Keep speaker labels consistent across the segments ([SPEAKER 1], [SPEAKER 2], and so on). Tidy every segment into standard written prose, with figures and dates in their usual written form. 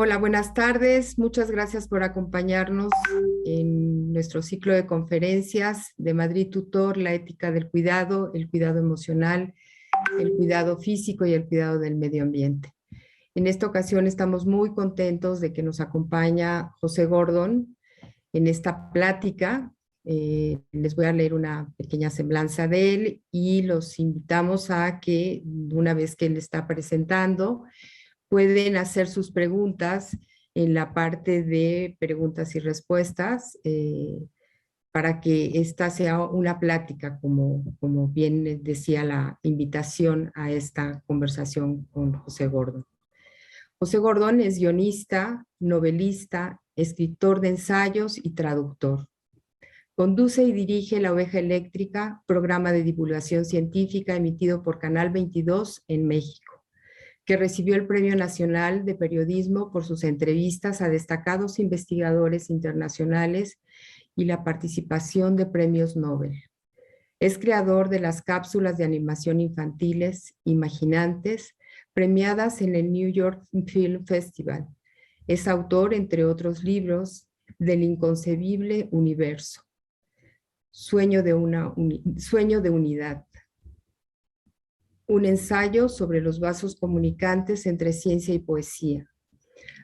[SPEAKER 1] Hola, buenas tardes. Muchas gracias por acompañarnos en nuestro ciclo de conferencias de Madrid Tutor, la ética del cuidado, el cuidado emocional, el cuidado físico y el cuidado del medio ambiente. En esta ocasión estamos muy contentos de que nos acompaña José Gordon en esta plática. Les voy a leer una pequeña semblanza de él y los invitamos a que una vez que él está presentando, pueden hacer sus preguntas en la parte de preguntas y respuestas para que esta sea una plática, como bien decía la invitación a esta conversación con José Gordon. José Gordon es guionista, novelista, escritor de ensayos y traductor. Conduce y dirige La Oveja Eléctrica, programa de divulgación científica emitido por Canal 22 en México, que recibió el Premio Nacional de Periodismo por sus entrevistas a destacados investigadores internacionales y la participación de premios Nobel. Es creador de las cápsulas de animación infantiles Imaginantes, premiadas en el New York Film Festival. Es autor, entre otros libros, del Inconcebible Universo, Sueño de Unidad, un ensayo sobre los vasos comunicantes entre ciencia y poesía.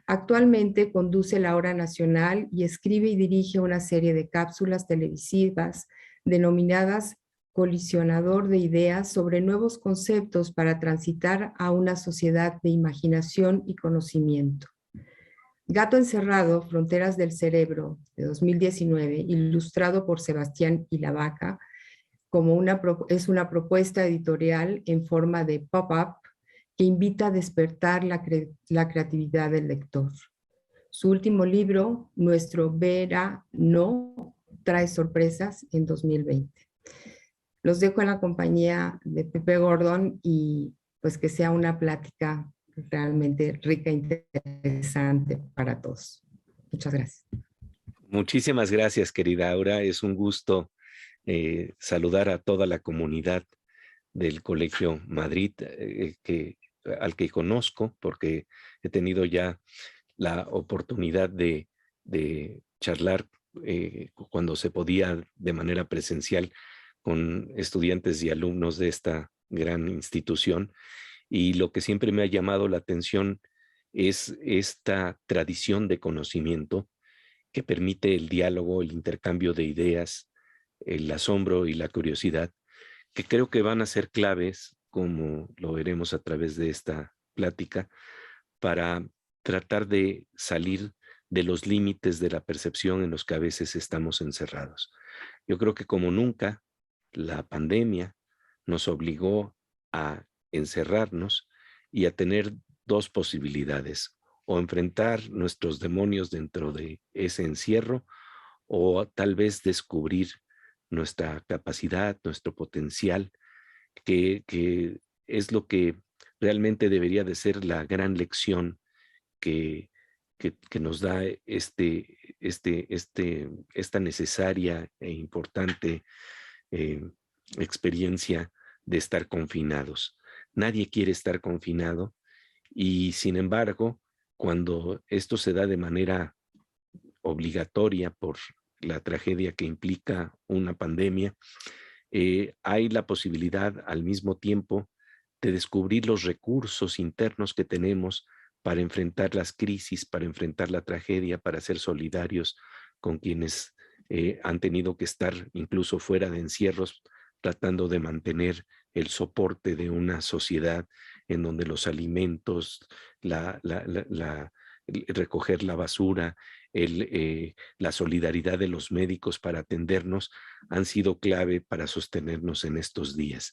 [SPEAKER 1] Actualmente conduce la Hora Nacional y escribe y dirige una serie de cápsulas televisivas denominadas Colisionador de Ideas sobre nuevos conceptos para transitar a una sociedad de imaginación y conocimiento. Gato Encerrado, Fronteras del Cerebro, de 2019, ilustrado por Sebastián Ilavaca, es una propuesta editorial en forma de pop-up que invita a despertar la creatividad del lector. Su último libro, Nuestro Verano, trae sorpresas en 2020. Los dejo en la compañía de Pepe Gordon y pues que sea una plática realmente rica e interesante para todos. Muchas gracias.
[SPEAKER 2] Muchísimas gracias, querida Aura. Es un gusto saludar a toda la comunidad del Colegio Madrid, al que conozco, porque he tenido ya la oportunidad de charlar cuando se podía de manera presencial con estudiantes y alumnos de esta gran institución. Y lo que siempre me ha llamado la atención es esta tradición de conocimiento que permite el diálogo, el intercambio de ideas, el asombro y la curiosidad, que creo que van a ser claves, como lo veremos a través de esta plática, para tratar de salir de los límites de la percepción en los que a veces estamos encerrados. Yo creo que como nunca, la pandemia nos obligó a encerrarnos y a tener dos posibilidades: o enfrentar nuestros demonios dentro de ese encierro, o tal vez descubrir nuestra capacidad, nuestro potencial, que es lo que realmente debería de ser la gran lección que, que nos da esta necesaria e importante eh, experiencia de estar confinados. Nadie quiere estar confinado y, sin embargo, cuando esto se da de manera obligatoria por la tragedia que implica una pandemia, hay la posibilidad al mismo tiempo de descubrir los recursos internos que tenemos para enfrentar las crisis, para enfrentar la tragedia, para ser solidarios con quienes han tenido que estar incluso fuera de encierros, tratando de mantener el soporte de una sociedad en donde los alimentos, recoger la basura, la solidaridad de los médicos para atendernos han sido clave para sostenernos en estos días.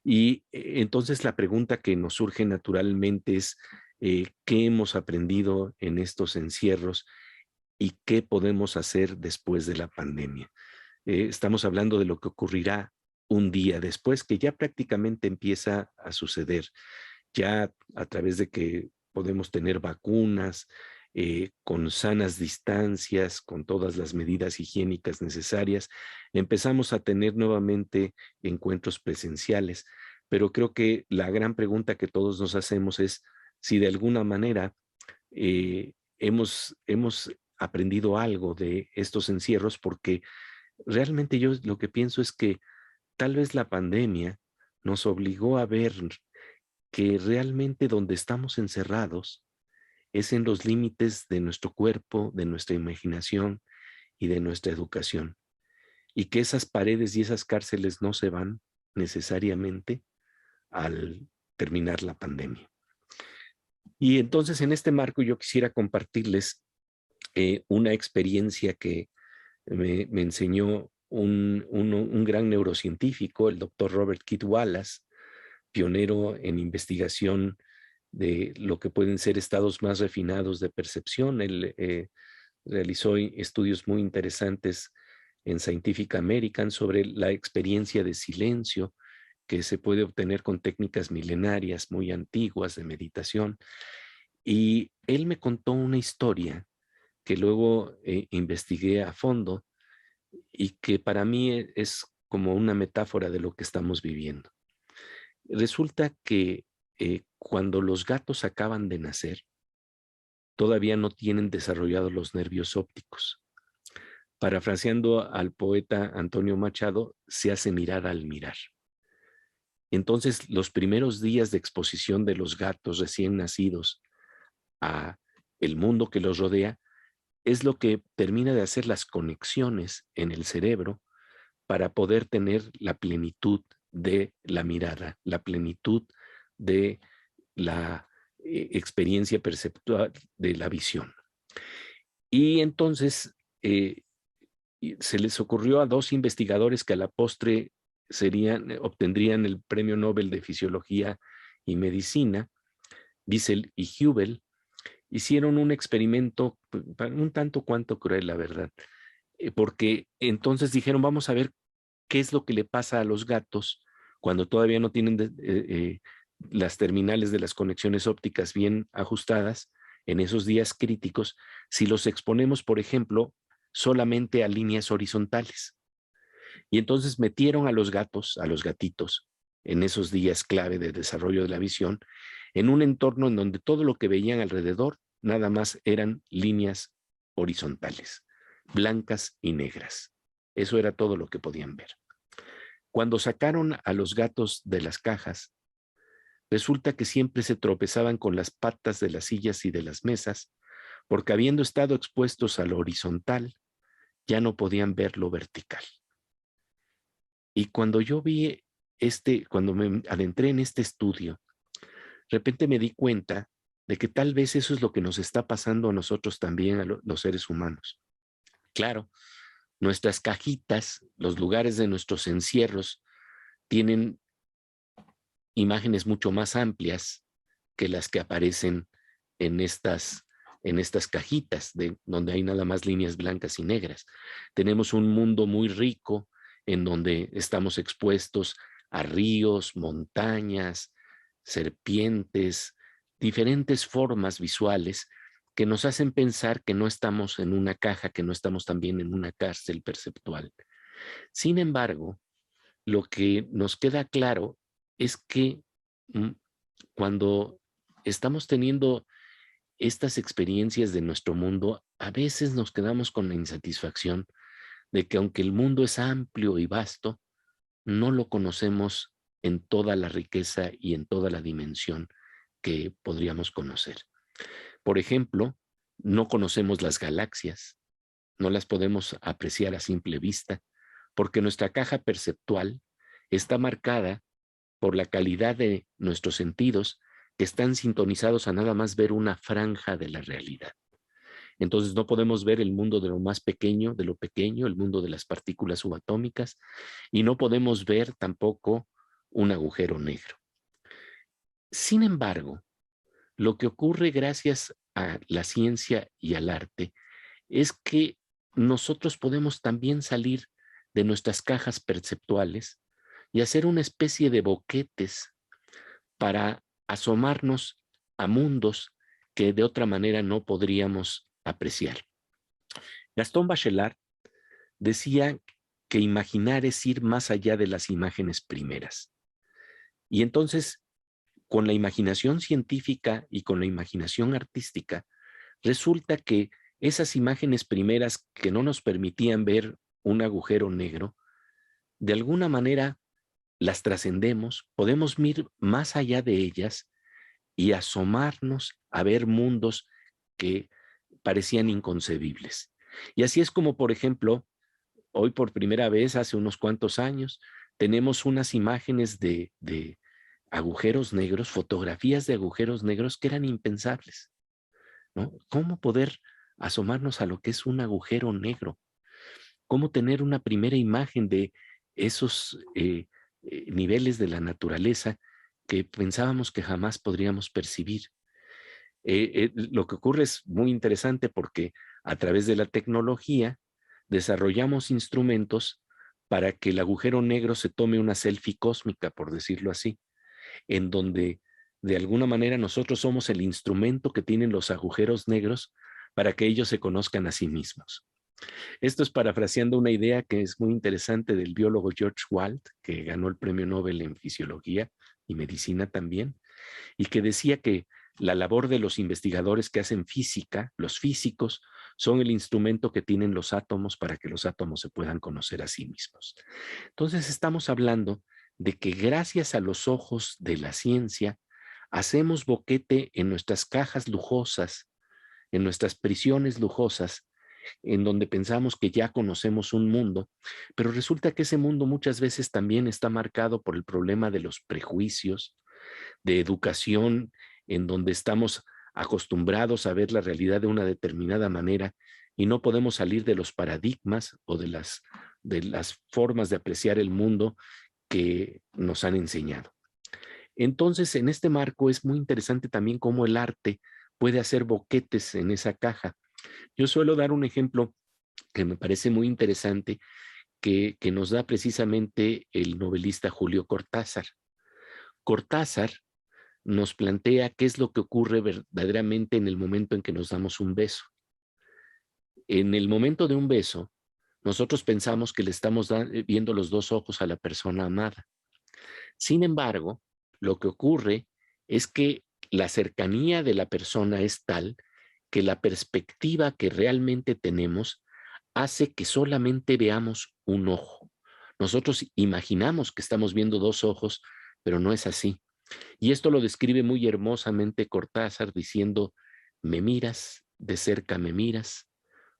[SPEAKER 2] Y entonces la pregunta que nos surge naturalmente es ¿qué hemos aprendido en estos encierros y qué podemos hacer después de la pandemia? Estamos hablando de lo que ocurrirá un día después, que ya prácticamente empieza a suceder, ya a través de que podemos tener vacunas, con sanas distancias, con todas las medidas higiénicas necesarias, empezamos a tener nuevamente encuentros presenciales. Pero creo que la gran pregunta que todos nos hacemos es si de alguna manera hemos aprendido algo de estos encierros, porque realmente yo lo que pienso es que tal vez la pandemia nos obligó a ver que realmente donde estamos encerrados es en los límites de nuestro cuerpo, de nuestra imaginación y de nuestra educación. Y que esas paredes y esas cárceles no se van necesariamente al terminar la pandemia. Y entonces en este marco yo quisiera compartirles una experiencia que me enseñó un gran neurocientífico, el doctor Robert Keith Wallace, pionero en investigación de lo que pueden ser estados más refinados de percepción. Él realizó estudios muy interesantes en Scientific American sobre la experiencia de silencio que se puede obtener con técnicas milenarias muy antiguas de meditación. Y él me contó una historia que luego investigué a fondo y que para mí es como una metáfora de lo que estamos viviendo. Resulta que cuando los gatos acaban de nacer, todavía no tienen desarrollados los nervios ópticos. Parafraseando al poeta Antonio Machado, se hace mirar al mirar. Entonces, los primeros días de exposición de los gatos recién nacidos a el mundo que los rodea es lo que termina de hacer las conexiones en el cerebro para poder tener la plenitud de la mirada, la plenitud de la experiencia perceptual de la visión. Y entonces se les ocurrió a dos investigadores que a la postre obtendrían el Premio Nobel de Fisiología y Medicina, Wiesel y Hubel, hicieron un experimento un tanto cuanto cruel, la verdad, porque entonces dijeron, vamos a ver qué es lo que le pasa a los gatos cuando todavía no tienen las terminales de las conexiones ópticas bien ajustadas en esos días críticos, si los exponemos, por ejemplo, solamente a líneas horizontales. Y entonces metieron a los gatos, a los gatitos, en esos días clave de desarrollo de la visión, en un entorno en donde todo lo que veían alrededor nada más eran líneas horizontales, blancas y negras. Eso era todo lo que podían ver. Cuando sacaron a los gatos de las cajas, resulta que siempre se tropezaban con las patas de las sillas y de las mesas, porque habiendo estado expuestos a lo horizontal, ya no podían ver lo vertical. Y cuando yo vi cuando me adentré en este estudio, de repente me di cuenta de que tal vez eso es lo que nos está pasando a nosotros también, a los seres humanos. Claro, nuestras cajitas, los lugares de nuestros encierros, tienen imágenes mucho más amplias que las que aparecen en estas cajitas, donde hay nada más líneas blancas y negras. Tenemos un mundo muy rico en donde estamos expuestos a ríos, montañas, serpientes, diferentes formas visuales que nos hacen pensar que no estamos en una caja, que no estamos también en una cárcel perceptual. Sin embargo, lo que nos queda claro es que cuando estamos teniendo estas experiencias de nuestro mundo, a veces nos quedamos con la insatisfacción de que aunque el mundo es amplio y vasto, no lo conocemos en toda la riqueza y en toda la dimensión que podríamos conocer. Por ejemplo, no conocemos las galaxias, no las podemos apreciar a simple vista, porque nuestra caja perceptual está marcada por la calidad de nuestros sentidos que están sintonizados a nada más ver una franja de la realidad. Entonces no podemos ver el mundo de lo más pequeño, de lo pequeño, el mundo de las partículas subatómicas, y no podemos ver tampoco un agujero negro. Sin embargo, lo que ocurre gracias a la ciencia y al arte es que nosotros podemos también salir de nuestras cajas perceptuales y hacer una especie de boquetes para asomarnos a mundos que de otra manera no podríamos apreciar. Gastón Bachelard decía que imaginar es ir más allá de las imágenes primeras. Y entonces, con la imaginación científica y con la imaginación artística, resulta que esas imágenes primeras que no nos permitían ver un agujero negro, de alguna manera las trascendemos, podemos ir más allá de ellas y asomarnos a ver mundos que parecían inconcebibles. Y así es como, por ejemplo, hoy por primera vez, hace unos cuantos años, tenemos unas imágenes de agujeros negros, fotografías de agujeros negros que eran impensables, ¿no? ¿Cómo poder asomarnos a lo que es un agujero negro? ¿Cómo tener una primera imagen de esos niveles de la naturaleza que pensábamos que jamás podríamos percibir? Lo que ocurre es muy interesante porque a través de la tecnología desarrollamos instrumentos para que el agujero negro se tome una selfie cósmica, por decirlo así, en donde de alguna manera nosotros somos el instrumento que tienen los agujeros negros para que ellos se conozcan a sí mismos. Esto es parafraseando una idea que es muy interesante del biólogo George Wald, que ganó el premio Nobel en fisiología y medicina también, y que decía que la labor de los investigadores que hacen física, los físicos, son el instrumento que tienen los átomos para que los átomos se puedan conocer a sí mismos. Entonces estamos hablando de que gracias a los ojos de la ciencia hacemos boquete en nuestras cajas lujosas, en nuestras prisiones lujosas, en donde pensamos que ya conocemos un mundo, pero resulta que ese mundo muchas veces también está marcado por el problema de los prejuicios, de educación, en donde estamos acostumbrados a ver la realidad de una determinada manera y no podemos salir de los paradigmas o de las formas de apreciar el mundo que nos han enseñado. Entonces, en este marco es muy interesante también cómo el arte puede hacer boquetes en esa caja. Yo suelo dar un ejemplo que me parece muy interesante, que nos da precisamente el novelista Julio Cortázar. Cortázar nos plantea qué es lo que ocurre verdaderamente en el momento en que nos damos un beso. En el momento de un beso, nosotros pensamos que le estamos viendo los dos ojos a la persona amada. Sin embargo, lo que ocurre es que la cercanía de la persona es tal que la perspectiva que realmente tenemos hace que solamente veamos un ojo. Nosotros imaginamos que estamos viendo dos ojos, pero no es así. Y esto lo describe muy hermosamente Cortázar diciendo: me miras, de cerca me miras,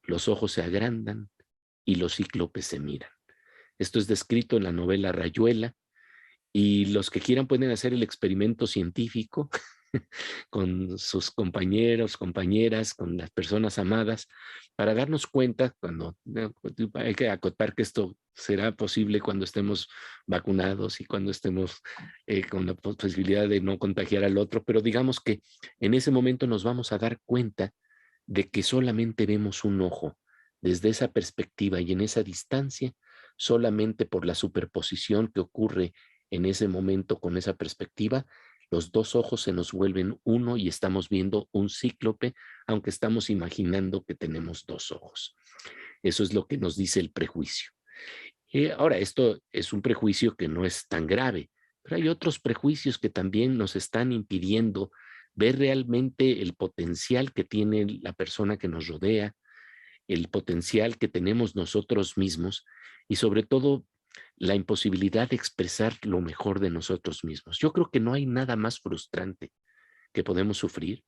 [SPEAKER 2] los ojos se agrandan y los cíclopes se miran. Esto es descrito en la novela Rayuela, y los que quieran pueden hacer el experimento científico con sus compañeros, compañeras, con las personas amadas, para darnos cuenta, cuando hay que acotar que esto será posible cuando estemos vacunados y cuando estemos con la posibilidad de no contagiar al otro, pero digamos que en ese momento nos vamos a dar cuenta de que solamente vemos un ojo desde esa perspectiva y en esa distancia, solamente por la superposición que ocurre en ese momento con esa perspectiva, los dos ojos se nos vuelven uno y estamos viendo un cíclope, aunque estamos imaginando que tenemos dos ojos. Eso es lo que nos dice el prejuicio. Ahora, esto es un prejuicio que no es tan grave, pero hay otros prejuicios que también nos están impidiendo ver realmente el potencial que tiene la persona que nos rodea, el potencial que tenemos nosotros mismos y sobre todo la imposibilidad de expresar lo mejor de nosotros mismos. Yo creo que no hay nada más frustrante que podemos sufrir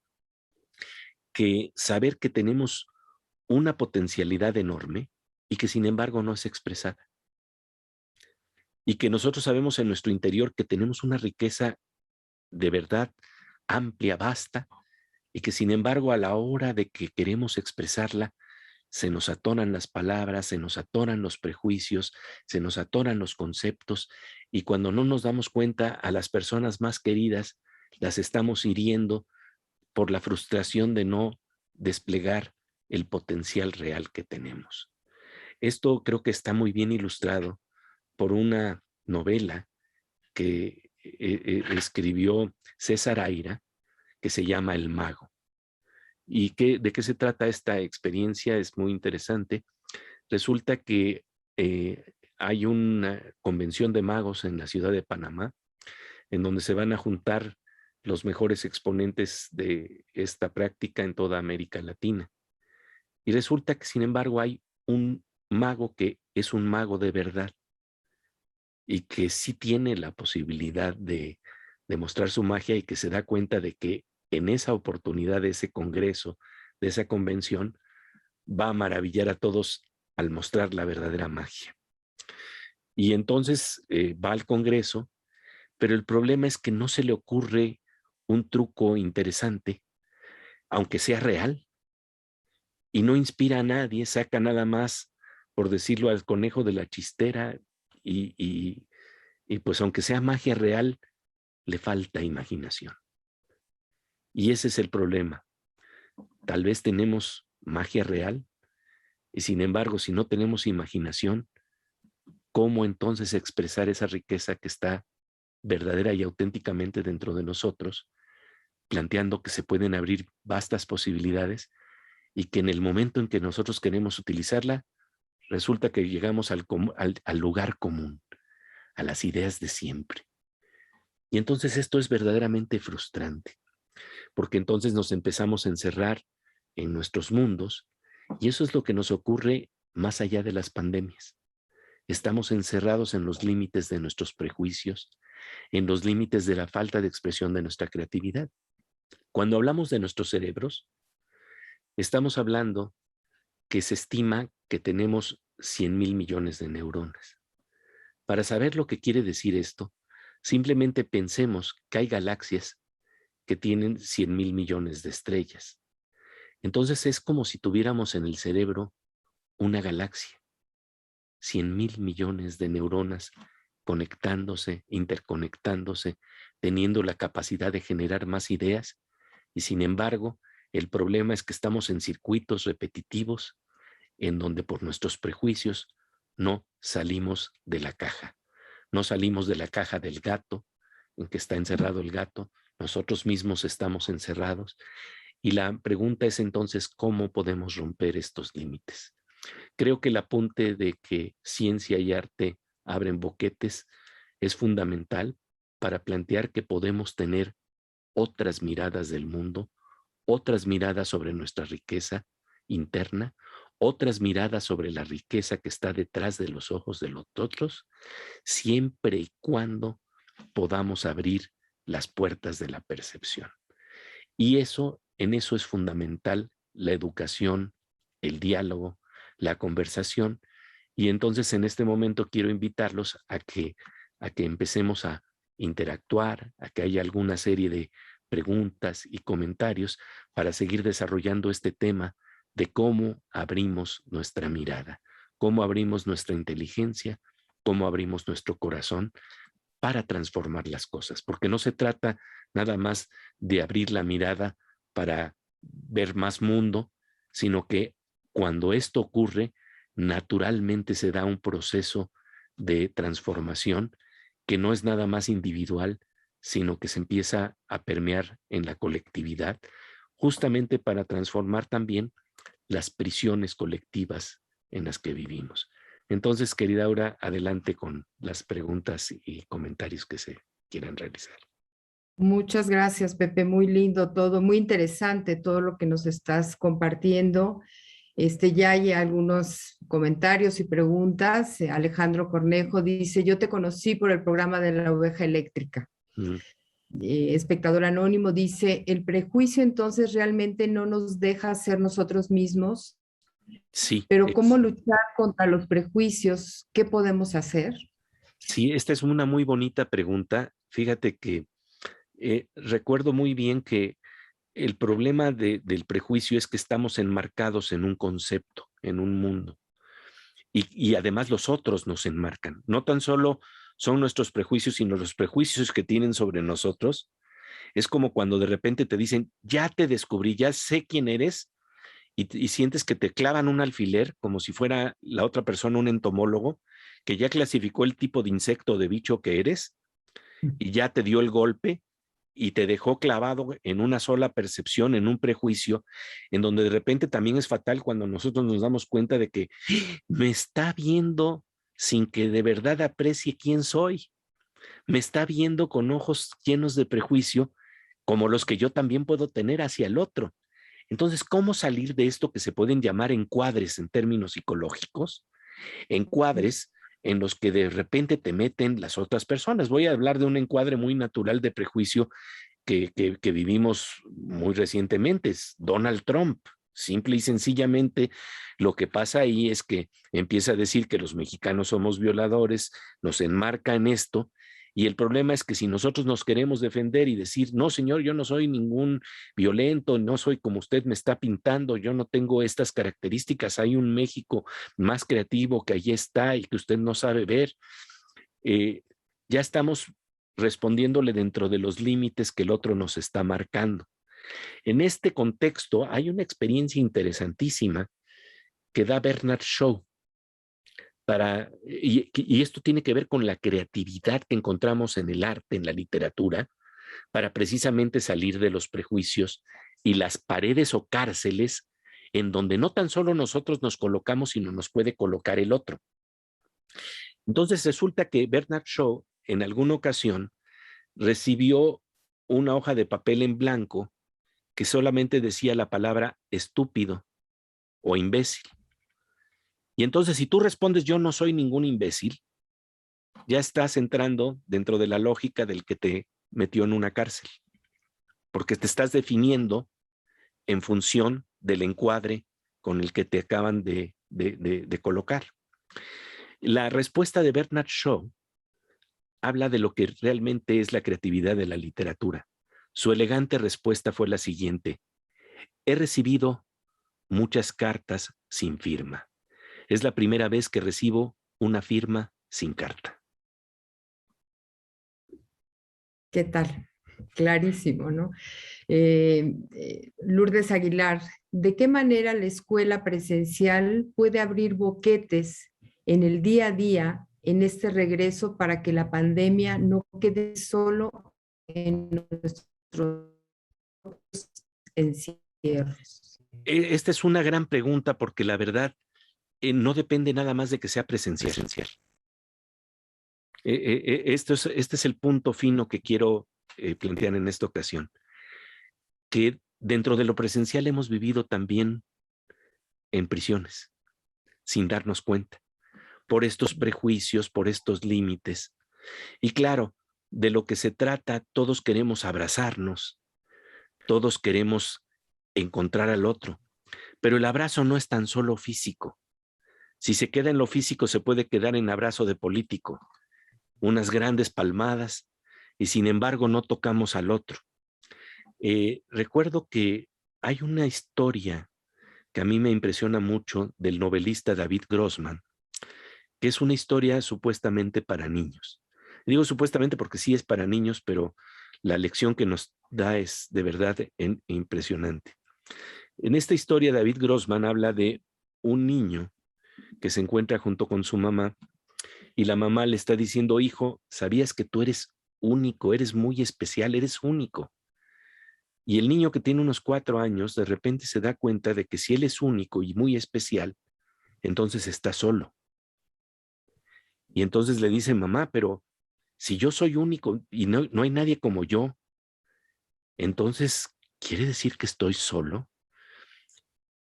[SPEAKER 2] que saber que tenemos una potencialidad enorme y que sin embargo no es expresada. Y que nosotros sabemos en nuestro interior que tenemos una riqueza de verdad amplia, vasta, y que sin embargo a la hora de que queremos expresarla, se nos atoran las palabras, se nos atoran los prejuicios, se nos atoran los conceptos, y cuando no nos damos cuenta, a las personas más queridas las estamos hiriendo por la frustración de no desplegar el potencial real que tenemos. Esto creo que está muy bien ilustrado por una novela que escribió César Aira, que se llama El Mago. ¿Y de qué se trata esta experiencia? Es muy interesante. Resulta que hay una convención de magos en la ciudad de Panamá, en donde se van a juntar los mejores exponentes de esta práctica en toda América Latina. Y resulta que, sin embargo, hay un mago que es un mago de verdad y que sí tiene la posibilidad de demostrar su magia y que se da cuenta de que en esa oportunidad de ese congreso, de esa convención, va a maravillar a todos al mostrar la verdadera magia. Y entonces va al congreso, pero el problema es que no se le ocurre un truco interesante, aunque sea real, y no inspira a nadie, saca nada más, por decirlo, al conejo de la chistera, y pues aunque sea magia real, le falta imaginación. Y ese es el problema. Tal vez tenemos magia real, y sin embargo, si no tenemos imaginación, ¿cómo entonces expresar esa riqueza que está verdadera y auténticamente dentro de nosotros, planteando que se pueden abrir vastas posibilidades y que en el momento en que nosotros queremos utilizarla, resulta que llegamos al lugar común, a las ideas de siempre? Y entonces esto es verdaderamente frustrante, porque entonces nos empezamos a encerrar en nuestros mundos, y eso es lo que nos ocurre más allá de las pandemias. Estamos encerrados en los límites de nuestros prejuicios, en los límites de la falta de expresión de nuestra creatividad. Cuando hablamos de nuestros cerebros, estamos hablando que se estima que tenemos 100,000 millones de neuronas. Para saber lo que quiere decir esto, simplemente pensemos que hay galaxias que tienen 100,000 millones de estrellas. Entonces es como si tuviéramos en el cerebro una galaxia, 100,000 millones de neuronas conectándose, interconectándose, teniendo la capacidad de generar más ideas, y sin embargo, el problema es que estamos en circuitos repetitivos en donde por nuestros prejuicios no salimos de la caja. No salimos de la caja del gato, en que está encerrado el gato, nosotros mismos estamos encerrados, y la pregunta es entonces, ¿cómo podemos romper estos límites? Creo que el apunte de que ciencia y arte abren boquetes es fundamental para plantear que podemos tener otras miradas del mundo, otras miradas sobre nuestra riqueza interna, otras miradas sobre la riqueza que está detrás de los ojos de los otros, siempre y cuando podamos abrir las puertas de la percepción. Y eso, en eso es fundamental la educación, el diálogo, la conversación. Y entonces en este momento quiero invitarlos a que empecemos a interactuar, a que haya alguna serie de preguntas y comentarios para seguir desarrollando este tema de cómo abrimos nuestra mirada, cómo abrimos nuestra inteligencia, cómo abrimos nuestro corazón para transformar las cosas, porque no se trata nada más de abrir la mirada para ver más mundo, sino que cuando esto ocurre, naturalmente se da un proceso de transformación que no es nada más individual, sino que se empieza a permear en la colectividad, justamente para transformar también las prisiones colectivas en las que vivimos. Entonces, querida Aura, adelante con las preguntas y comentarios que se quieran realizar.
[SPEAKER 1] Muchas gracias, Pepe. Muy lindo todo, muy interesante todo lo que nos estás compartiendo. Ya hay algunos comentarios y preguntas. Alejandro Cornejo dice, yo te conocí por el programa de la oveja eléctrica. Espectador anónimo dice, ¿el prejuicio entonces realmente no nos deja ser nosotros mismos?
[SPEAKER 2] Sí.
[SPEAKER 1] Pero ¿cómo luchar contra los prejuicios? ¿Qué podemos hacer?
[SPEAKER 2] Sí, esta es una muy bonita pregunta. Fíjate que recuerdo muy bien que el problema del prejuicio es que estamos enmarcados en un concepto, en un mundo. Y además los otros nos enmarcan. No tan solo son nuestros prejuicios, sino los prejuicios que tienen sobre nosotros. Es como cuando de repente te dicen, ya te descubrí, ya sé quién eres, y sientes que te clavan un alfiler como si fuera la otra persona un entomólogo que ya clasificó el tipo de insecto o de bicho que eres y ya te dio el golpe y te dejó clavado en una sola percepción, en un prejuicio, en donde de repente también es fatal cuando nosotros nos damos cuenta de que me está viendo sin que de verdad aprecie quién soy, me está viendo con ojos llenos de prejuicio, como los que yo también puedo tener hacia el otro. Entonces, ¿cómo salir de esto que se pueden llamar encuadres en términos psicológicos? Encuadres en los que de repente te meten las otras personas. Voy a hablar de un encuadre muy natural de prejuicio que vivimos muy recientemente, es Donald Trump. Simple y sencillamente lo que pasa ahí es que empieza a decir que los mexicanos somos violadores, nos enmarca en esto, y el problema es que si nosotros nos queremos defender y decir, no señor, yo no soy ningún violento, no soy como usted me está pintando, yo no tengo estas características, hay un México más creativo que allí está y que usted no sabe ver, ya estamos respondiéndole dentro de los límites que el otro nos está marcando. En este contexto hay una experiencia interesantísima que da Bernard Shaw y esto tiene que ver con la creatividad que encontramos en el arte, en la literatura, para precisamente salir de los prejuicios y las paredes o cárceles en donde no tan solo nosotros nos colocamos, sino nos puede colocar el otro. Entonces resulta que Bernard Shaw en alguna ocasión recibió una hoja de papel en blanco que solamente decía la palabra estúpido o imbécil. Y entonces si tú respondes yo no soy ningún imbécil, ya estás entrando dentro de la lógica del que te metió en una cárcel, porque te estás definiendo en función del encuadre con el que te acaban de colocar. La respuesta de Bernard Shaw habla de lo que realmente es la creatividad de la literatura. Su elegante respuesta fue la siguiente: he recibido muchas cartas sin firma. Es la primera vez que recibo una firma sin carta.
[SPEAKER 1] ¿Qué tal? Clarísimo, ¿no? Lourdes Aguilar, ¿de qué manera la escuela presencial puede abrir boquetes en el día a día en este regreso para que la pandemia no quede solo en nuestros encierros?
[SPEAKER 2] Esta es una gran pregunta porque la verdad no depende nada más de que sea presencial. Este es el punto fino que quiero plantear en esta ocasión, que dentro de lo presencial hemos vivido también en prisiones, sin darnos cuenta, por estos prejuicios, por estos límites. Y claro, de lo que se trata, todos queremos abrazarnos, todos queremos encontrar al otro, pero el abrazo no es tan solo físico. Si se queda en lo físico, se puede quedar en abrazo de político, unas grandes palmadas, y sin embargo no tocamos al otro. Recuerdo que hay una historia que a mí me impresiona mucho del novelista David Grossman, que es una historia supuestamente para niños. Digo supuestamente porque sí es para niños, pero la lección que nos da es de verdad impresionante. En esta historia, David Grossman habla de un niño que se encuentra junto con su mamá y la mamá le está diciendo, hijo, ¿sabías que tú eres único, eres muy especial, eres único? Y el niño que tiene unos 4 años de repente se da cuenta de que si él es único y muy especial, entonces está solo. Y entonces le dice, mamá, pero si yo soy único y no hay nadie como yo, entonces, ¿quiere decir que estoy solo?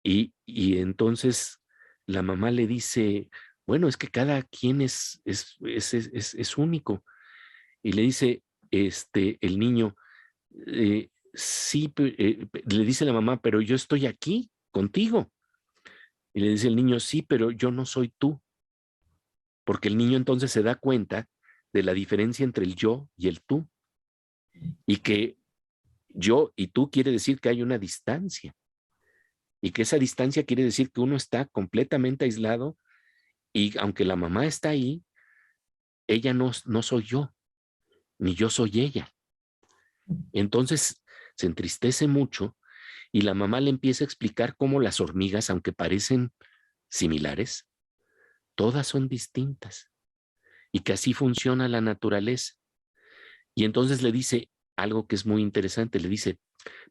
[SPEAKER 2] Y entonces la mamá le dice, bueno, es que cada quien es único. Y le dice el niño, sí, le dice la mamá, pero yo estoy aquí contigo. Y le dice el niño, sí, pero yo no soy tú. Porque el niño entonces se da cuenta de la diferencia entre el yo y el tú. Y que yo y tú quiere decir que hay una distancia. Y que esa distancia quiere decir que uno está completamente aislado y aunque la mamá está ahí, ella no soy yo, ni yo soy ella. Entonces se entristece mucho y la mamá le empieza a explicar cómo las hormigas, aunque parecen similares, todas son distintas y que así funciona la naturaleza. Y entonces le dice algo que es muy interesante, le dice,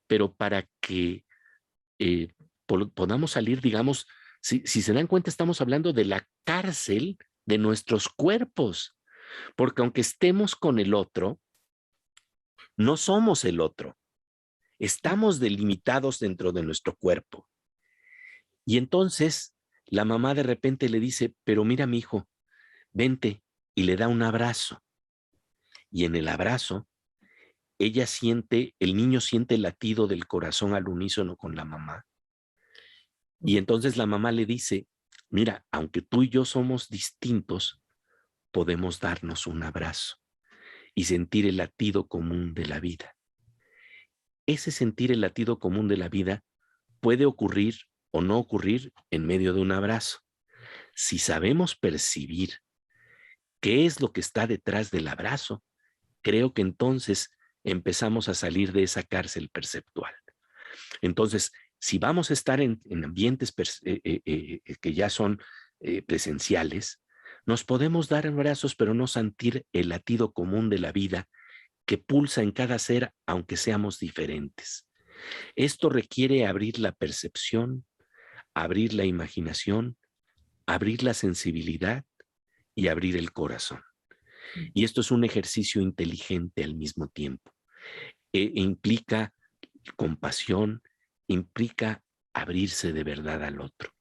[SPEAKER 2] pero para que podamos salir, digamos, si se dan cuenta, estamos hablando de la cárcel de nuestros cuerpos, porque aunque estemos con el otro, no somos el otro. Estamos delimitados dentro de nuestro cuerpo. Y entonces la mamá de repente le dice, pero mira, mi hijo, vente, y le da un abrazo. Y en el abrazo, el niño siente el latido del corazón al unísono con la mamá. Y entonces la mamá le dice, mira, aunque tú y yo somos distintos, podemos darnos un abrazo y sentir el latido común de la vida. Ese sentir el latido común de la vida puede ocurrir o no ocurrir en medio de un abrazo. Si sabemos percibir qué es lo que está detrás del abrazo, creo que entonces empezamos a salir de esa cárcel perceptual. Entonces, si vamos a estar en ambientes que ya son presenciales, nos podemos dar abrazos, pero no sentir el latido común de la vida que pulsa en cada ser, aunque seamos diferentes. Esto requiere abrir la percepción, abrir la imaginación, abrir la sensibilidad y abrir el corazón. Y esto es un ejercicio inteligente al mismo tiempo. Implica compasión, implica abrirse de verdad al otro.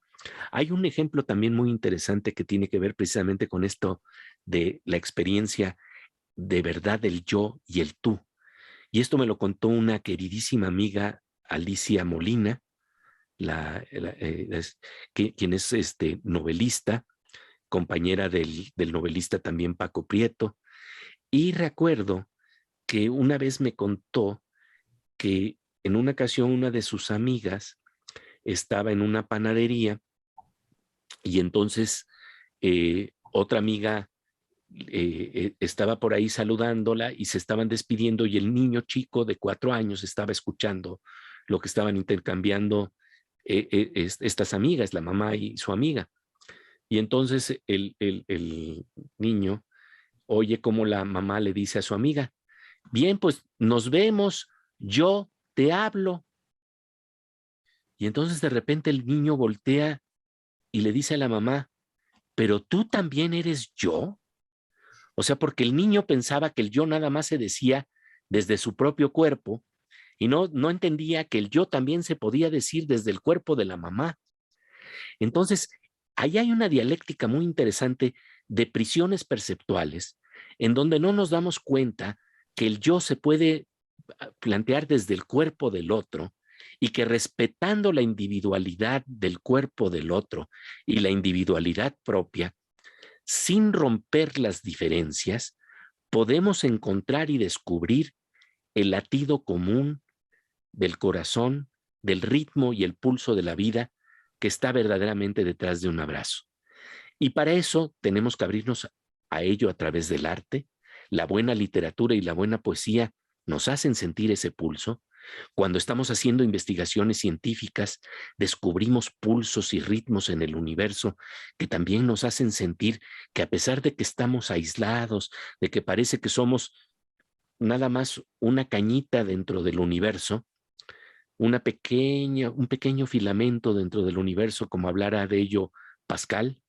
[SPEAKER 2] Hay un ejemplo también muy interesante que tiene que ver precisamente con esto de la experiencia de verdad del yo y el tú. Y esto me lo contó una queridísima amiga, Alicia Molina, quien es novelista, compañera del novelista también Paco Prieto. Y recuerdo que una vez me contó que en una ocasión una de sus amigas estaba en una panadería y entonces otra amiga estaba por ahí saludándola y se estaban despidiendo y el niño chico de 4 años estaba escuchando lo que estaban intercambiando estas amigas, la mamá y su amiga. Y entonces el niño oye cómo la mamá le dice a su amiga, bien, pues nos vemos, yo te hablo. Y entonces de repente el niño voltea y le dice a la mamá, pero tú también eres yo. O sea, porque el niño pensaba que el yo nada más se decía desde su propio cuerpo y no entendía que el yo también se podía decir desde el cuerpo de la mamá. Entonces, ahí hay una dialéctica muy interesante de prisiones perceptuales en donde no nos damos cuenta que el yo se puede plantear desde el cuerpo del otro y que respetando la individualidad del cuerpo del otro y la individualidad propia, sin romper las diferencias, podemos encontrar y descubrir el latido común del corazón, del ritmo y el pulso de la vida que está verdaderamente detrás de un abrazo. Y para eso tenemos que abrirnos a ello a través del arte. La buena literatura y la buena poesía nos hacen sentir ese pulso. Cuando estamos haciendo investigaciones científicas, descubrimos pulsos y ritmos en el universo que también nos hacen sentir que a pesar de que estamos aislados, de que parece que somos nada más una cañita dentro del universo, un pequeño filamento dentro del universo, como hablara de ello Pascal,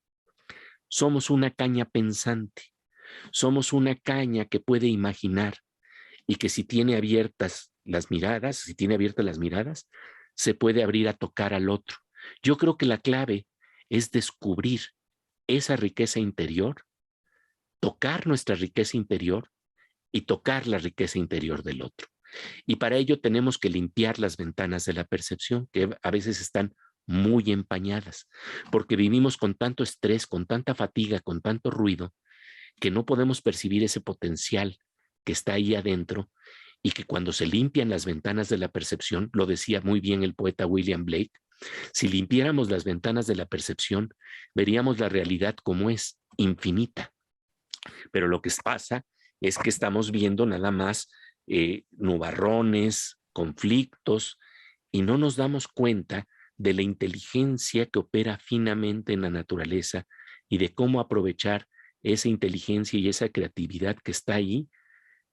[SPEAKER 2] somos una caña pensante, somos una caña que puede imaginar y que si tiene abiertas las miradas, se puede abrir a tocar al otro. Yo creo que la clave es descubrir esa riqueza interior, tocar nuestra riqueza interior y tocar la riqueza interior del otro. Y para ello tenemos que limpiar las ventanas de la percepción, que a veces están muy empañadas, porque vivimos con tanto estrés, con tanta fatiga, con tanto ruido, que no podemos percibir ese potencial que está ahí adentro y que cuando se limpian las ventanas de la percepción, lo decía muy bien el poeta William Blake, si limpiáramos las ventanas de la percepción, veríamos la realidad como es, infinita. Pero lo que pasa es que estamos viendo nada más nubarrones, conflictos, y no nos damos cuenta de la inteligencia que opera finamente en la naturaleza y de cómo aprovechar esa inteligencia y esa creatividad que está ahí,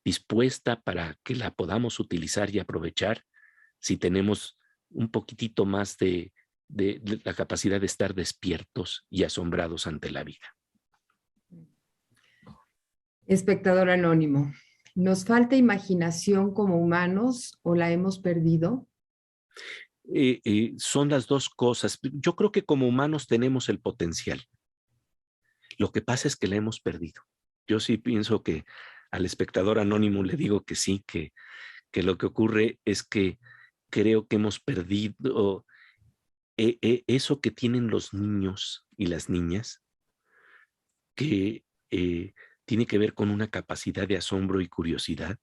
[SPEAKER 2] dispuesta para que la podamos utilizar y aprovechar si tenemos un poquitito más de la capacidad de estar despiertos y asombrados ante la vida.
[SPEAKER 1] Espectador anónimo, ¿Nos falta imaginación como humanos o la hemos perdido?
[SPEAKER 2] Son las dos cosas. Yo creo que como humanos tenemos el potencial. Lo que pasa es que la hemos perdido. Yo sí pienso que al espectador anónimo le digo que sí, que lo que ocurre es que creo que hemos perdido eso que tienen los niños y las niñas, que tiene que ver con una capacidad de asombro y curiosidad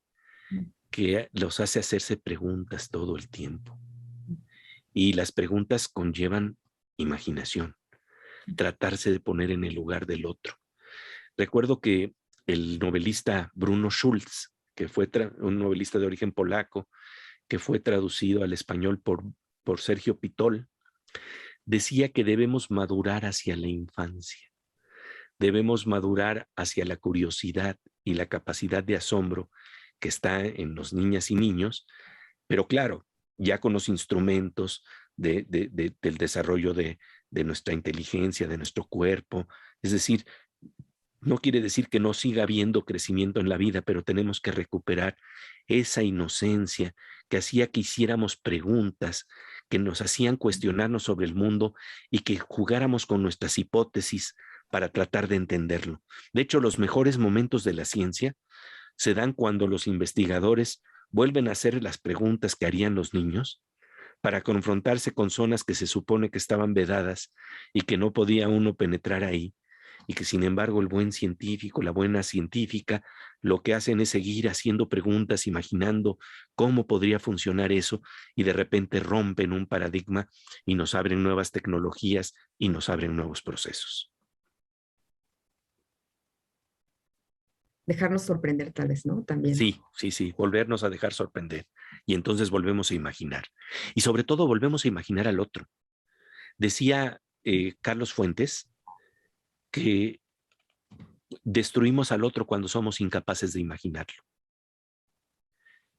[SPEAKER 2] que los hace hacerse preguntas todo el tiempo. Y las preguntas conllevan imaginación, tratarse de poner en el lugar del otro. Recuerdo que el novelista Bruno Schulz, que fue un novelista de origen polaco, que fue traducido al español por Sergio Pitol, decía que debemos madurar hacia la infancia, debemos madurar hacia la curiosidad y la capacidad de asombro que está en los niñas y niños, pero claro, ya con los instrumentos del desarrollo de nuestra inteligencia, de nuestro cuerpo. Es decir, no quiere decir que no siga habiendo crecimiento en la vida, pero tenemos que recuperar esa inocencia que hacía que hiciéramos preguntas, que nos hacían cuestionarnos sobre el mundo y que jugáramos con nuestras hipótesis para tratar de entenderlo. De hecho, los mejores momentos de la ciencia se dan cuando los investigadores vuelven a hacer las preguntas que harían los niños para confrontarse con zonas que se supone que estaban vedadas y que no podía uno penetrar ahí, y que sin embargo el buen científico, la buena científica, lo que hacen es seguir haciendo preguntas, imaginando cómo podría funcionar eso, y de repente rompen un paradigma y nos abren nuevas tecnologías y nos abren nuevos procesos.
[SPEAKER 1] Dejarnos sorprender tal vez, ¿no? También.
[SPEAKER 2] Sí, sí, sí, volvernos a dejar sorprender. Y entonces volvemos a imaginar. Y sobre todo volvemos a imaginar al otro. Decía Carlos Fuentes que destruimos al otro cuando somos incapaces de imaginarlo.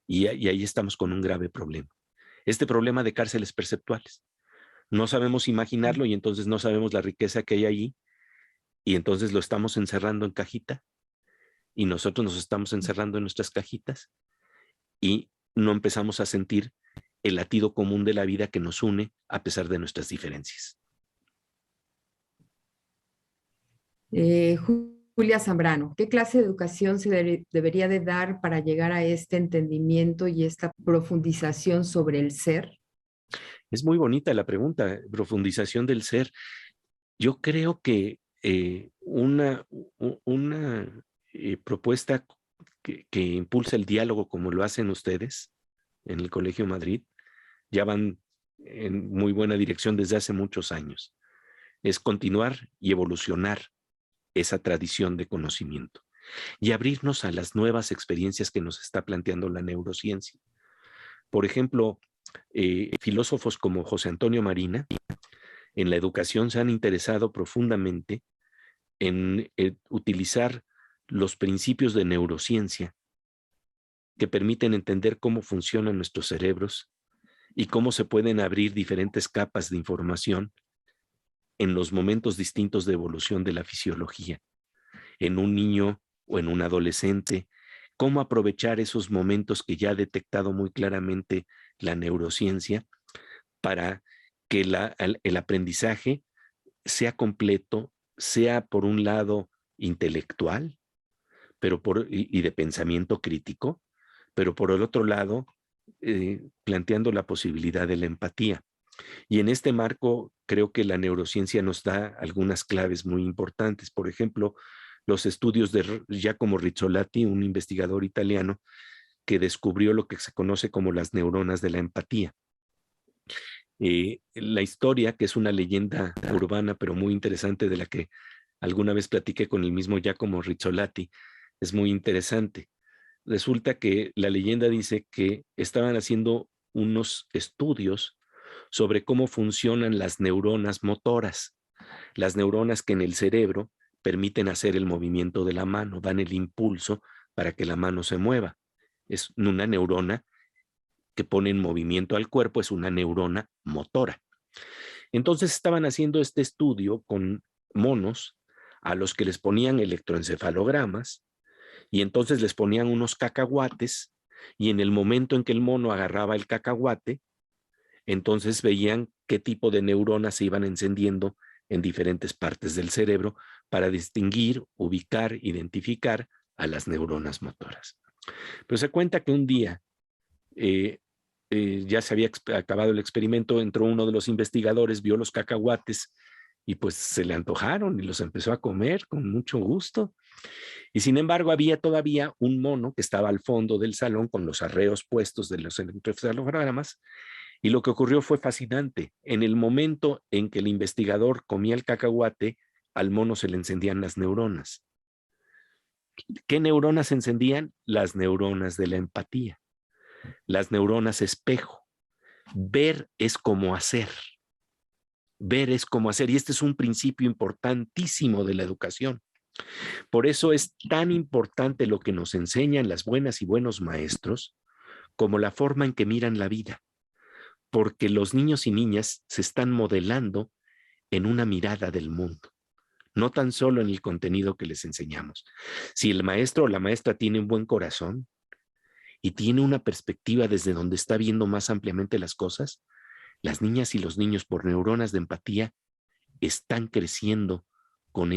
[SPEAKER 2] Y ahí estamos con un grave problema. Este problema de cárceles perceptuales. No sabemos imaginarlo y entonces no sabemos la riqueza que hay allí, y entonces lo estamos encerrando en cajita, y nosotros nos estamos encerrando en nuestras cajitas y no empezamos a sentir el latido común de la vida que nos une a pesar de nuestras diferencias.
[SPEAKER 1] Julia Zambrano, ¿qué clase de educación se debería de dar para llegar a este entendimiento y esta profundización sobre el ser?
[SPEAKER 2] Es muy bonita la pregunta, profundización del ser. Yo creo que una propuesta que impulsa el diálogo como lo hacen ustedes en el Colegio Madrid, ya van en muy buena dirección desde hace muchos años. Es continuar y evolucionar esa tradición de conocimiento y abrirnos a las nuevas experiencias que nos está planteando la neurociencia. Por ejemplo, filósofos como José Antonio Marina en la educación se han interesado profundamente en utilizar los principios de neurociencia que permiten entender cómo funcionan nuestros cerebros y cómo se pueden abrir diferentes capas de información en los momentos distintos de evolución de la fisiología, en un niño o en un adolescente, cómo aprovechar esos momentos que ya ha detectado muy claramente la neurociencia para que el aprendizaje sea completo, sea por un lado intelectual, pero y de pensamiento crítico, pero por el otro lado, planteando la posibilidad de la empatía. Y en este marco, creo que la neurociencia nos da algunas claves muy importantes. Por ejemplo, los estudios de Giacomo Rizzolatti, un investigador italiano que descubrió lo que se conoce como las neuronas de la empatía. La historia, que es una leyenda urbana, pero muy interesante, de la que alguna vez platiqué con el mismo Giacomo Rizzolatti, es muy interesante. Resulta que la leyenda dice que estaban haciendo unos estudios sobre cómo funcionan las neuronas motoras, las neuronas que en el cerebro permiten hacer el movimiento de la mano, dan el impulso para que la mano se mueva. Es una neurona que pone en movimiento al cuerpo, es una neurona motora. Entonces estaban haciendo este estudio con monos a los que les ponían electroencefalogramas Y entonces les ponían unos cacahuates y en el momento en que el mono agarraba el cacahuate, entonces veían qué tipo de neuronas se iban encendiendo en diferentes partes del cerebro para distinguir, ubicar, identificar a las neuronas motoras. Pero se cuenta que un día ya se había acabado el experimento, entró uno de los investigadores, vio los cacahuates y pues se le antojaron y los empezó a comer con mucho gusto. Y sin embargo había todavía un mono que estaba al fondo del salón con los arreos puestos de los electroencefalogramas. Y lo que ocurrió fue fascinante. En el momento en que el investigador comía el cacahuate, al mono se le encendían las neuronas. ¿Qué neuronas se encendían? Las neuronas de la empatía, las neuronas espejo. Ver es como hacer. Ver es como hacer. Y este es un principio importantísimo de la educación. Por eso es tan importante lo que nos enseñan las buenas y buenos maestros como la forma en que miran la vida. Porque los niños y niñas se están modelando en una mirada del mundo, no tan solo en el contenido que les enseñamos. Si el maestro o la maestra tiene un buen corazón y tiene una perspectiva desde donde está viendo más ampliamente las cosas, las niñas y los niños por neuronas de empatía están creciendo con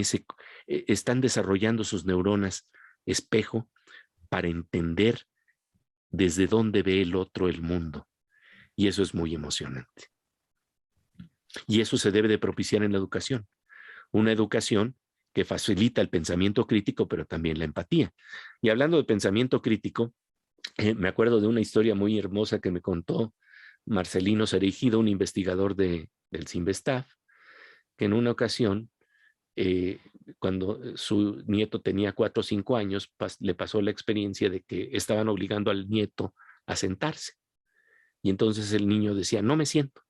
[SPEAKER 2] están desarrollando sus neuronas espejo para entender desde dónde ve el otro el mundo. Y eso es muy emocionante. Y eso se debe de propiciar en la educación. Una educación que facilita el pensamiento crítico, pero también la empatía. Y hablando de pensamiento crítico, me acuerdo de una historia muy hermosa que me contó Marcelino Cereijido, un investigador del CIMBESTAF, que en una ocasión, cuando su nieto tenía 4 o 5 años, le pasó la experiencia de que estaban obligando al nieto a sentarse. Y entonces el niño decía, no me siento.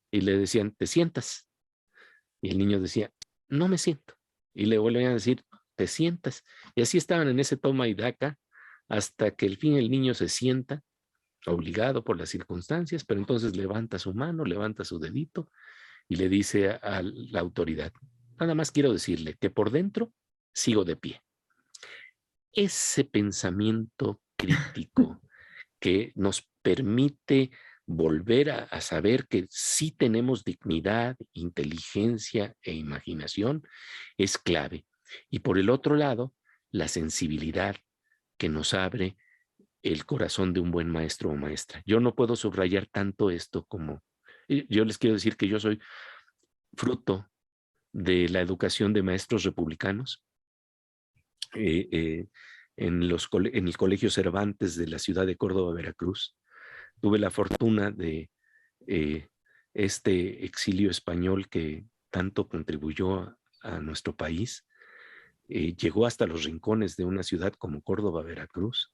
[SPEAKER 2] Y le decían, ¿te sientas? Y el niño decía, no me siento. Y le volvían a decir, te sientas. Y así estaban en ese toma y daca hasta que al fin el niño se sienta, obligado por las circunstancias, pero entonces levanta su mano, levanta su dedito y le dice a la autoridad, nada más quiero decirle que por dentro sigo de pie. Ese pensamiento crítico que nos permite volver a saber que sí tenemos dignidad, inteligencia e imaginación es clave. Y por el otro lado, la sensibilidad que nos abre el corazón de un buen maestro o maestra. Yo no puedo subrayar tanto esto como... Yo les quiero decir que yo soy fruto de la educación de maestros republicanos en el Colegio Cervantes de la ciudad de Córdoba, Veracruz. Tuve la fortuna de este exilio español que tanto contribuyó a nuestro país. Llegó hasta los rincones de una ciudad como Córdoba, Veracruz,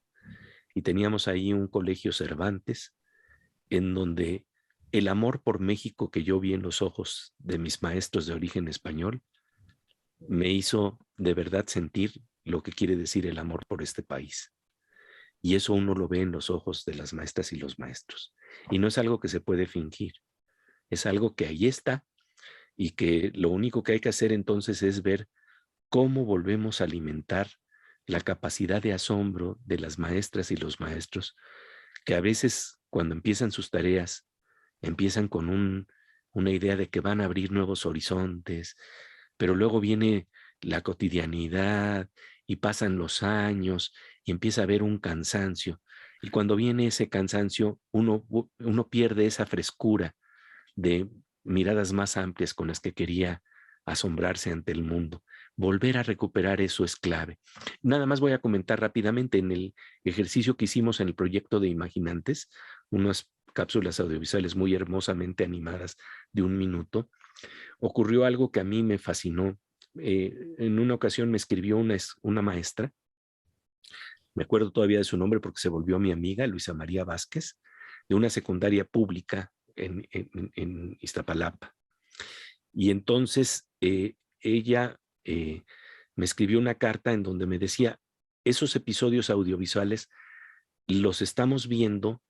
[SPEAKER 2] y teníamos ahí un colegio Cervantes en donde el amor por México que yo vi en los ojos de mis maestros de origen español me hizo de verdad sentir lo que quiere decir el amor por este país. Y eso uno lo ve en los ojos de las maestras y los maestros. Y no es algo que se puede fingir, es algo que ahí está y que lo único que hay que hacer entonces es ver cómo volvemos a alimentar la capacidad de asombro de las maestras y los maestros, que a veces cuando empiezan sus tareas, empiezan con una idea de que van a abrir nuevos horizontes, pero luego viene la cotidianidad y pasan los años y empieza a haber un cansancio. Y cuando viene ese cansancio, uno pierde esa frescura de miradas más amplias con las que quería asombrarse ante el mundo. Volver a recuperar eso es clave. Nada más voy a comentar rápidamente en el ejercicio que hicimos en el proyecto de Imaginantes, unas cápsulas audiovisuales muy hermosamente animadas de 1 minuto. Ocurrió algo que a mí me fascinó. En una ocasión me escribió una maestra, me acuerdo todavía de su nombre porque se volvió mi amiga, Luisa María Vázquez, de una secundaria pública en Iztapalapa. Y entonces ella me escribió una carta en donde me decía, esos episodios audiovisuales los estamos viendo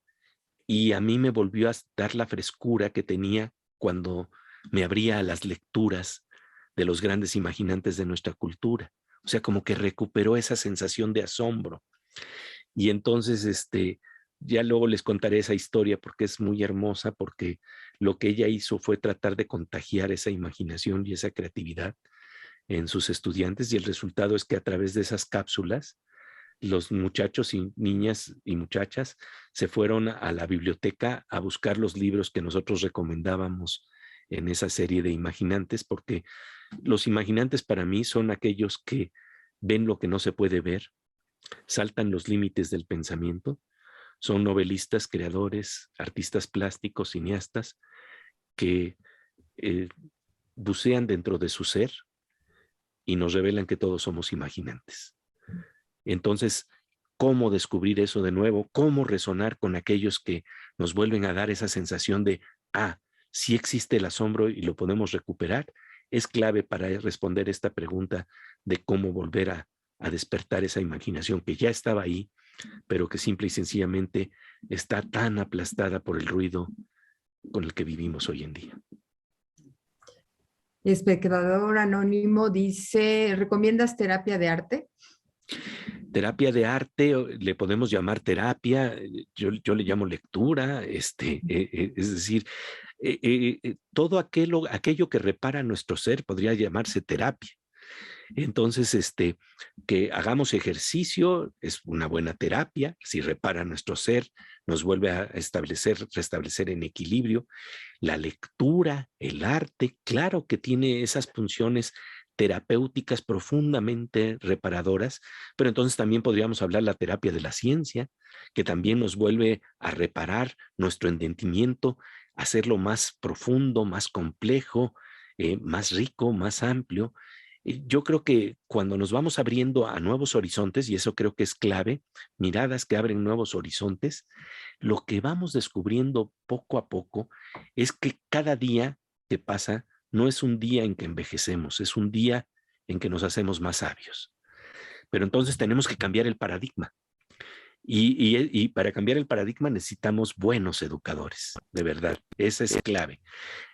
[SPEAKER 2] y a mí me volvió a dar la frescura que tenía cuando me abría a las lecturas de los grandes imaginantes de nuestra cultura. O sea, como que recuperó esa sensación de asombro. Y entonces, ya luego les contaré esa historia porque es muy hermosa, porque lo que ella hizo fue tratar de contagiar esa imaginación y esa creatividad en sus estudiantes, y el resultado es que a través de esas cápsulas, los muchachos y niñas y muchachas se fueron a la biblioteca a buscar los libros que nosotros recomendábamos en esa serie de imaginantes, porque los imaginantes para mí son aquellos que ven lo que no se puede ver, saltan los límites del pensamiento, son novelistas, creadores, artistas plásticos, cineastas, que eh, bucean dentro de su ser y nos revelan que todos somos imaginantes. Entonces, ¿cómo descubrir eso de nuevo? ¿Cómo resonar con aquellos que nos vuelven a dar esa sensación de, sí existe el asombro y lo podemos recuperar? Es clave para responder esta pregunta de cómo volver a despertar esa imaginación que ya estaba ahí, pero que simple y sencillamente está tan aplastada por el ruido con el que vivimos hoy en día.
[SPEAKER 1] Espectador anónimo dice, ¿recomiendas terapia de arte?
[SPEAKER 2] Terapia de arte, le podemos llamar terapia, yo le llamo lectura, es decir, todo aquello que repara nuestro ser podría llamarse terapia. Entonces, que hagamos ejercicio es una buena terapia, si repara nuestro ser, nos vuelve a restablecer en equilibrio. La lectura, el arte, claro que tiene esas funciones terapéuticas profundamente reparadoras, pero entonces también podríamos hablar la terapia de la ciencia, que también nos vuelve a reparar nuestro entendimiento, hacerlo más profundo, más complejo, más rico, más amplio. Yo creo que cuando nos vamos abriendo a nuevos horizontes, y eso creo que es clave, miradas que abren nuevos horizontes, lo que vamos descubriendo poco a poco es que cada día que pasa no es un día en que envejecemos, es un día en que nos hacemos más sabios. Pero entonces tenemos que cambiar el paradigma. Y para cambiar el paradigma necesitamos buenos educadores, de verdad, esa es clave.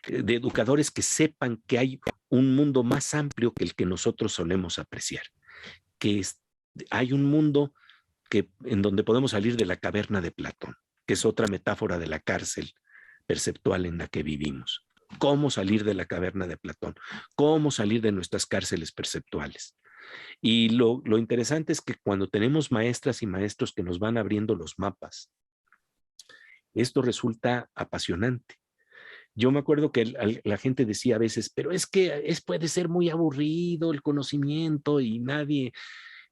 [SPEAKER 2] De educadores que sepan que hay un mundo más amplio que el que nosotros solemos apreciar, que hay un mundo en donde podemos salir de la caverna de Platón, que es otra metáfora de la cárcel perceptual en la que vivimos. ¿Cómo salir de la caverna de Platón? ¿Cómo salir de nuestras cárceles perceptuales? Y lo interesante es que cuando tenemos maestras y maestros que nos van abriendo los mapas, esto resulta apasionante. Yo me acuerdo que la gente decía a veces, pero es que puede ser muy aburrido el conocimiento y nadie...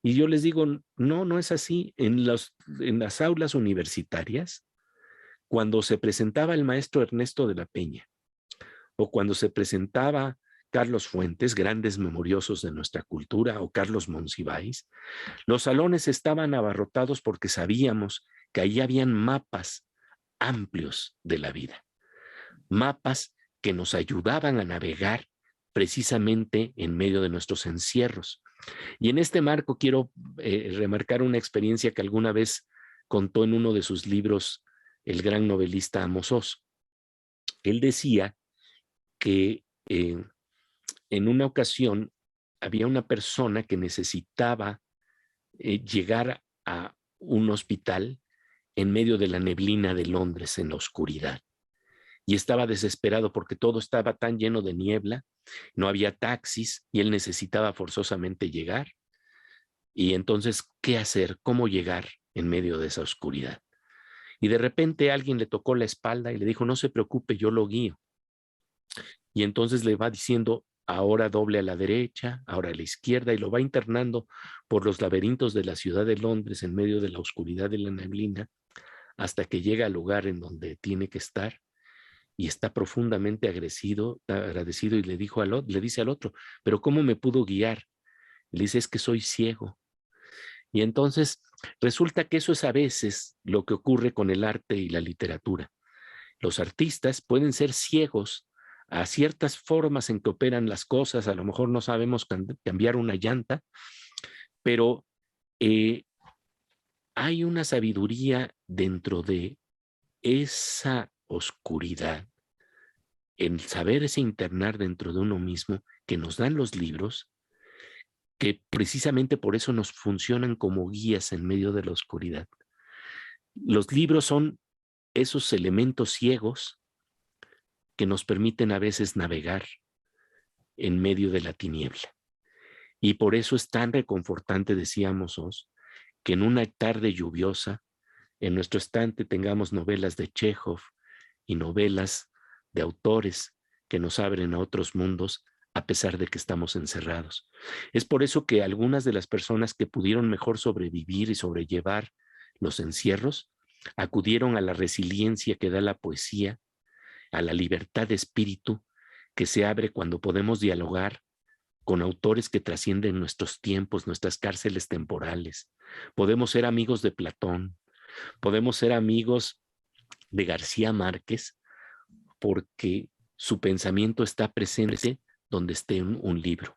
[SPEAKER 2] Y yo les digo, no, no es así. En las aulas universitarias, cuando se presentaba el maestro Ernesto de la Peña, o cuando se presentaba Carlos Fuentes, grandes memoriosos de nuestra cultura, o Carlos Monsiváis, los salones estaban abarrotados porque sabíamos que ahí habían mapas amplios de la vida, mapas que nos ayudaban a navegar precisamente en medio de nuestros encierros. Y en este marco quiero remarcar una experiencia que alguna vez contó en uno de sus libros el gran novelista Amos Oz. Él decía que en una ocasión había una persona que necesitaba llegar a un hospital en medio de la neblina de Londres, en la oscuridad. Y estaba desesperado porque todo estaba tan lleno de niebla, no había taxis y él necesitaba forzosamente llegar. Y entonces, ¿qué hacer? ¿Cómo llegar en medio de esa oscuridad? Y de repente alguien le tocó la espalda y le dijo, no se preocupe, yo lo guío. Y entonces le va diciendo, ahora doble a la derecha, ahora a la izquierda, y lo va internando por los laberintos de la ciudad de Londres en medio de la oscuridad de la neblina, hasta que llega al lugar en donde tiene que estar y está profundamente agradecido y le dice al otro, pero ¿cómo me pudo guiar? Le dice, es que soy ciego. Y entonces resulta que eso es a veces lo que ocurre con el arte y la literatura. Los artistas pueden ser ciegos a ciertas formas en que operan las cosas, a lo mejor no sabemos cambiar una llanta, pero hay una sabiduría dentro de esa oscuridad, el saberse internar dentro de uno mismo, que nos dan los libros, que precisamente por eso nos funcionan como guías en medio de la oscuridad. Los libros son esos elementos ciegos que nos permiten a veces navegar en medio de la tiniebla. Y por eso es tan reconfortante, decíamos, que en una tarde lluviosa, en nuestro estante tengamos novelas de Chekhov y novelas de autores que nos abren a otros mundos a pesar de que estamos encerrados. Es por eso que algunas de las personas que pudieron mejor sobrevivir y sobrellevar los encierros acudieron a la resiliencia que da la poesía, a la libertad de espíritu que se abre cuando podemos dialogar con autores que trascienden nuestros tiempos, nuestras cárceles temporales. Podemos ser amigos de Platón, podemos ser amigos de García Márquez, porque su pensamiento está presente donde esté un libro.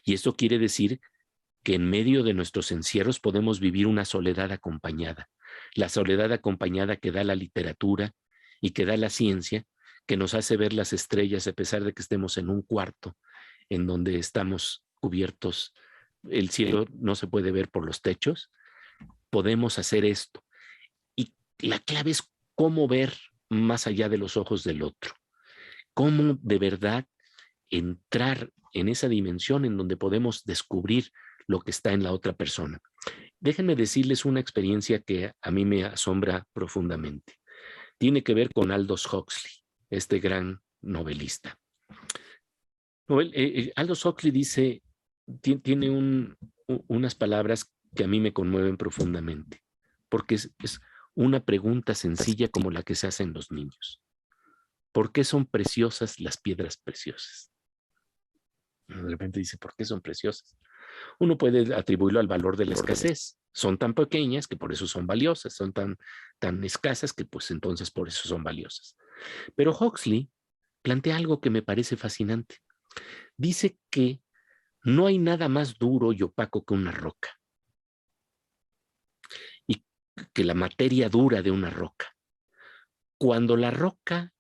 [SPEAKER 2] Y esto quiere decir que en medio de nuestros encierros podemos vivir una soledad acompañada. La soledad acompañada que da la literatura y que da la ciencia, que nos hace ver las estrellas a pesar de que estemos en un cuarto en donde estamos cubiertos, el cielo no se puede ver por los techos. Podemos hacer esto. Y la clave es cómo ver más allá de los ojos del otro. Cómo de verdad entrar en esa dimensión en donde podemos descubrir lo que está en la otra persona. Déjenme decirles una experiencia que a mí me asombra profundamente. Tiene que ver con Aldous Huxley, este gran novelista. Aldous Huxley dice, tiene unas palabras que a mí me conmueven profundamente, porque es una pregunta sencilla como la que se hacen los niños. ¿Por qué son preciosas las piedras preciosas? De repente dice, ¿por qué son preciosas? Uno puede atribuirlo al valor de la escasez. Son tan pequeñas que por eso son valiosas, son tan escasas que pues entonces por eso son valiosas. Pero Huxley plantea algo que me parece fascinante. Dice que no hay nada más duro y opaco que una roca, y que la materia dura de una roca. Cuando la roca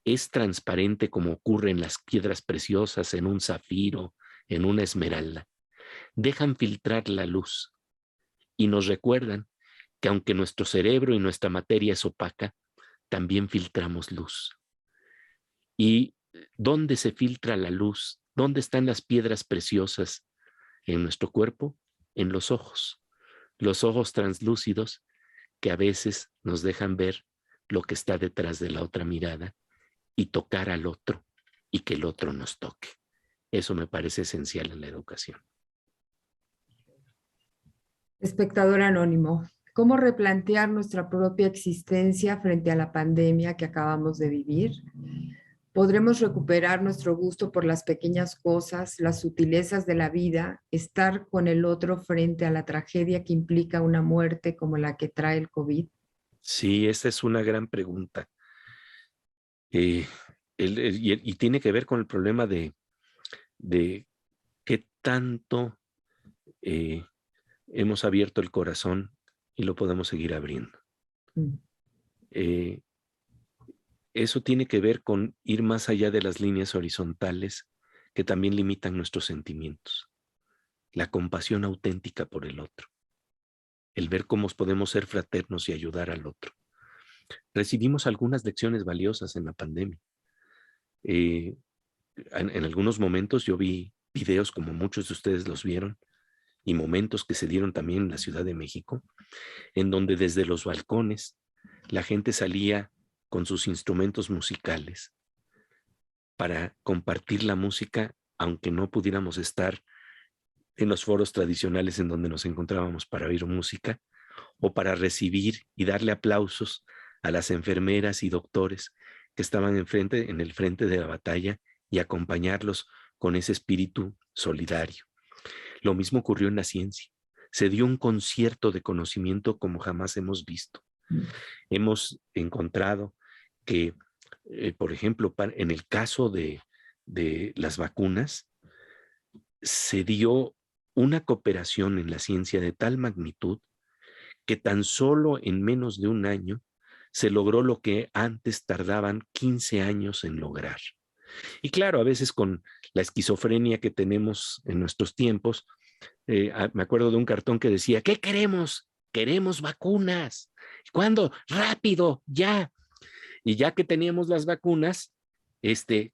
[SPEAKER 2] es transparente, como ocurre en las piedras preciosas, en un zafiro, en una esmeralda, dejan filtrar la luz y nos recuerdan que aunque nuestro cerebro y nuestra materia es opaca, también filtramos luz. ¿Y dónde se filtra la luz? ¿Dónde están las piedras preciosas en nuestro cuerpo? En los ojos translúcidos que a veces nos dejan ver lo que está detrás de la otra mirada y tocar al otro y que el otro nos toque. Eso me parece esencial en la educación.
[SPEAKER 1] Espectador anónimo, ¿cómo replantear nuestra propia existencia frente a la pandemia que acabamos de vivir? ¿Podremos recuperar nuestro gusto por las pequeñas cosas, las sutilezas de la vida, estar con el otro frente a la tragedia que implica una muerte como la que trae el COVID?
[SPEAKER 2] Sí, esa es una gran pregunta. Y tiene que ver con el problema de qué tanto hemos abierto el corazón y lo podemos seguir abriendo. Eso tiene que ver con ir más allá de las líneas horizontales que también limitan nuestros sentimientos. La compasión auténtica por el otro. El ver cómo podemos ser fraternos y ayudar al otro. Recibimos algunas lecciones valiosas en la pandemia. En algunos momentos yo vi videos, como muchos de ustedes los vieron, y momentos que se dieron también en la Ciudad de México, en donde desde los balcones la gente salía con sus instrumentos musicales para compartir la música, aunque no pudiéramos estar en los foros tradicionales en donde nos encontrábamos para oír música, o para recibir y darle aplausos a las enfermeras y doctores que estaban en el frente de la batalla y acompañarlos con ese espíritu solidario. Lo mismo ocurrió en la ciencia. Se dio un concierto de conocimiento como jamás hemos visto. Hemos encontrado que, por ejemplo, en el caso de las vacunas, se dio una cooperación en la ciencia de tal magnitud que tan solo en menos de un año se logró lo que antes tardaban 15 años en lograr. Y claro, a veces con la esquizofrenia que tenemos en nuestros tiempos, me acuerdo de un cartón que decía, ¿qué queremos? Queremos vacunas. ¿Cuándo? Rápido, ya. Y ya que teníamos las vacunas, ¿qué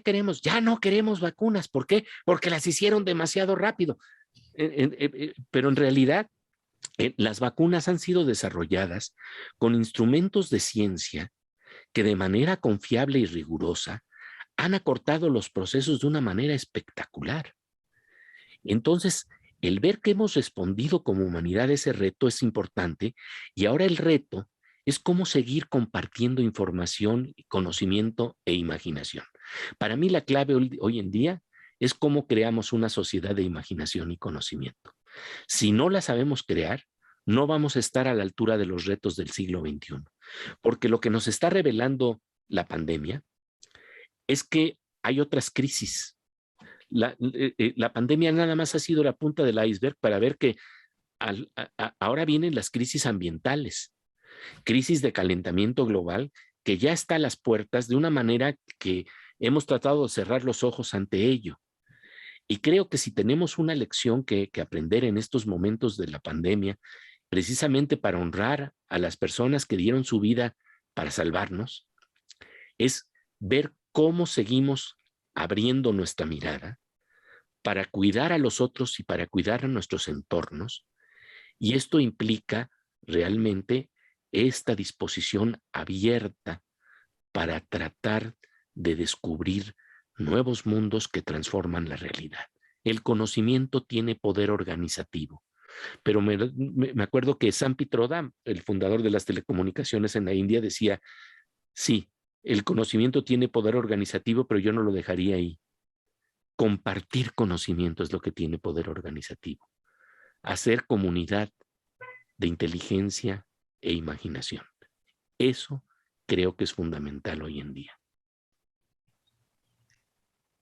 [SPEAKER 2] queremos? Ya no queremos vacunas. ¿Por qué? Porque las hicieron demasiado rápido. Pero en realidad, las vacunas han sido desarrolladas con instrumentos de ciencia que de manera confiable y rigurosa han acortado los procesos de una manera espectacular. Entonces, el ver que hemos respondido como humanidad a ese reto es importante, y ahora el reto es cómo seguir compartiendo información, conocimiento e imaginación. Para mí la clave hoy en día es cómo creamos una sociedad de imaginación y conocimiento. Si no la sabemos crear, no vamos a estar a la altura de los retos del siglo XXI, porque lo que nos está revelando la pandemia es que hay otras crisis. La pandemia nada más ha sido la punta del iceberg para ver que ahora vienen las crisis ambientales, crisis de calentamiento global, que ya está a las puertas de una manera que hemos tratado de cerrar los ojos ante ello. Y creo que si tenemos una lección que aprender en estos momentos de la pandemia, precisamente para honrar a las personas que dieron su vida para salvarnos, es ver cómo seguimos abriendo nuestra mirada para cuidar a los otros y para cuidar a nuestros entornos. Y esto implica realmente esta disposición abierta para tratar de descubrir nuevos mundos que transforman la realidad. El conocimiento tiene poder organizativo, pero me acuerdo que Sampitrodam, el fundador de las telecomunicaciones en la India, decía, sí, el conocimiento tiene poder organizativo, pero yo no lo dejaría ahí. Compartir conocimiento es lo que tiene poder organizativo. Hacer comunidad de inteligencia e imaginación. Eso creo que es fundamental hoy en día.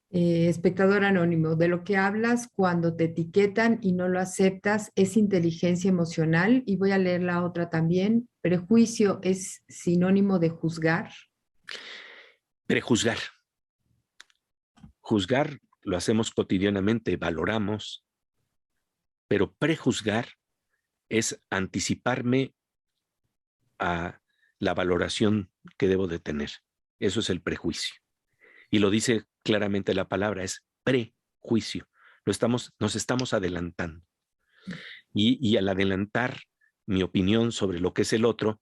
[SPEAKER 1] Espectador anónimo, de lo que hablas cuando te etiquetan y no lo aceptas es inteligencia emocional. Y voy a leer la otra también. Prejuicio es sinónimo de juzgar.
[SPEAKER 2] Prejuzgar. Juzgar lo hacemos cotidianamente, valoramos, pero prejuzgar es anticiparme a la valoración que debo de tener. Eso es el prejuicio. Y lo dice claramente la palabra, es prejuicio. Nos estamos adelantando. Y al adelantar mi opinión sobre lo que es el otro,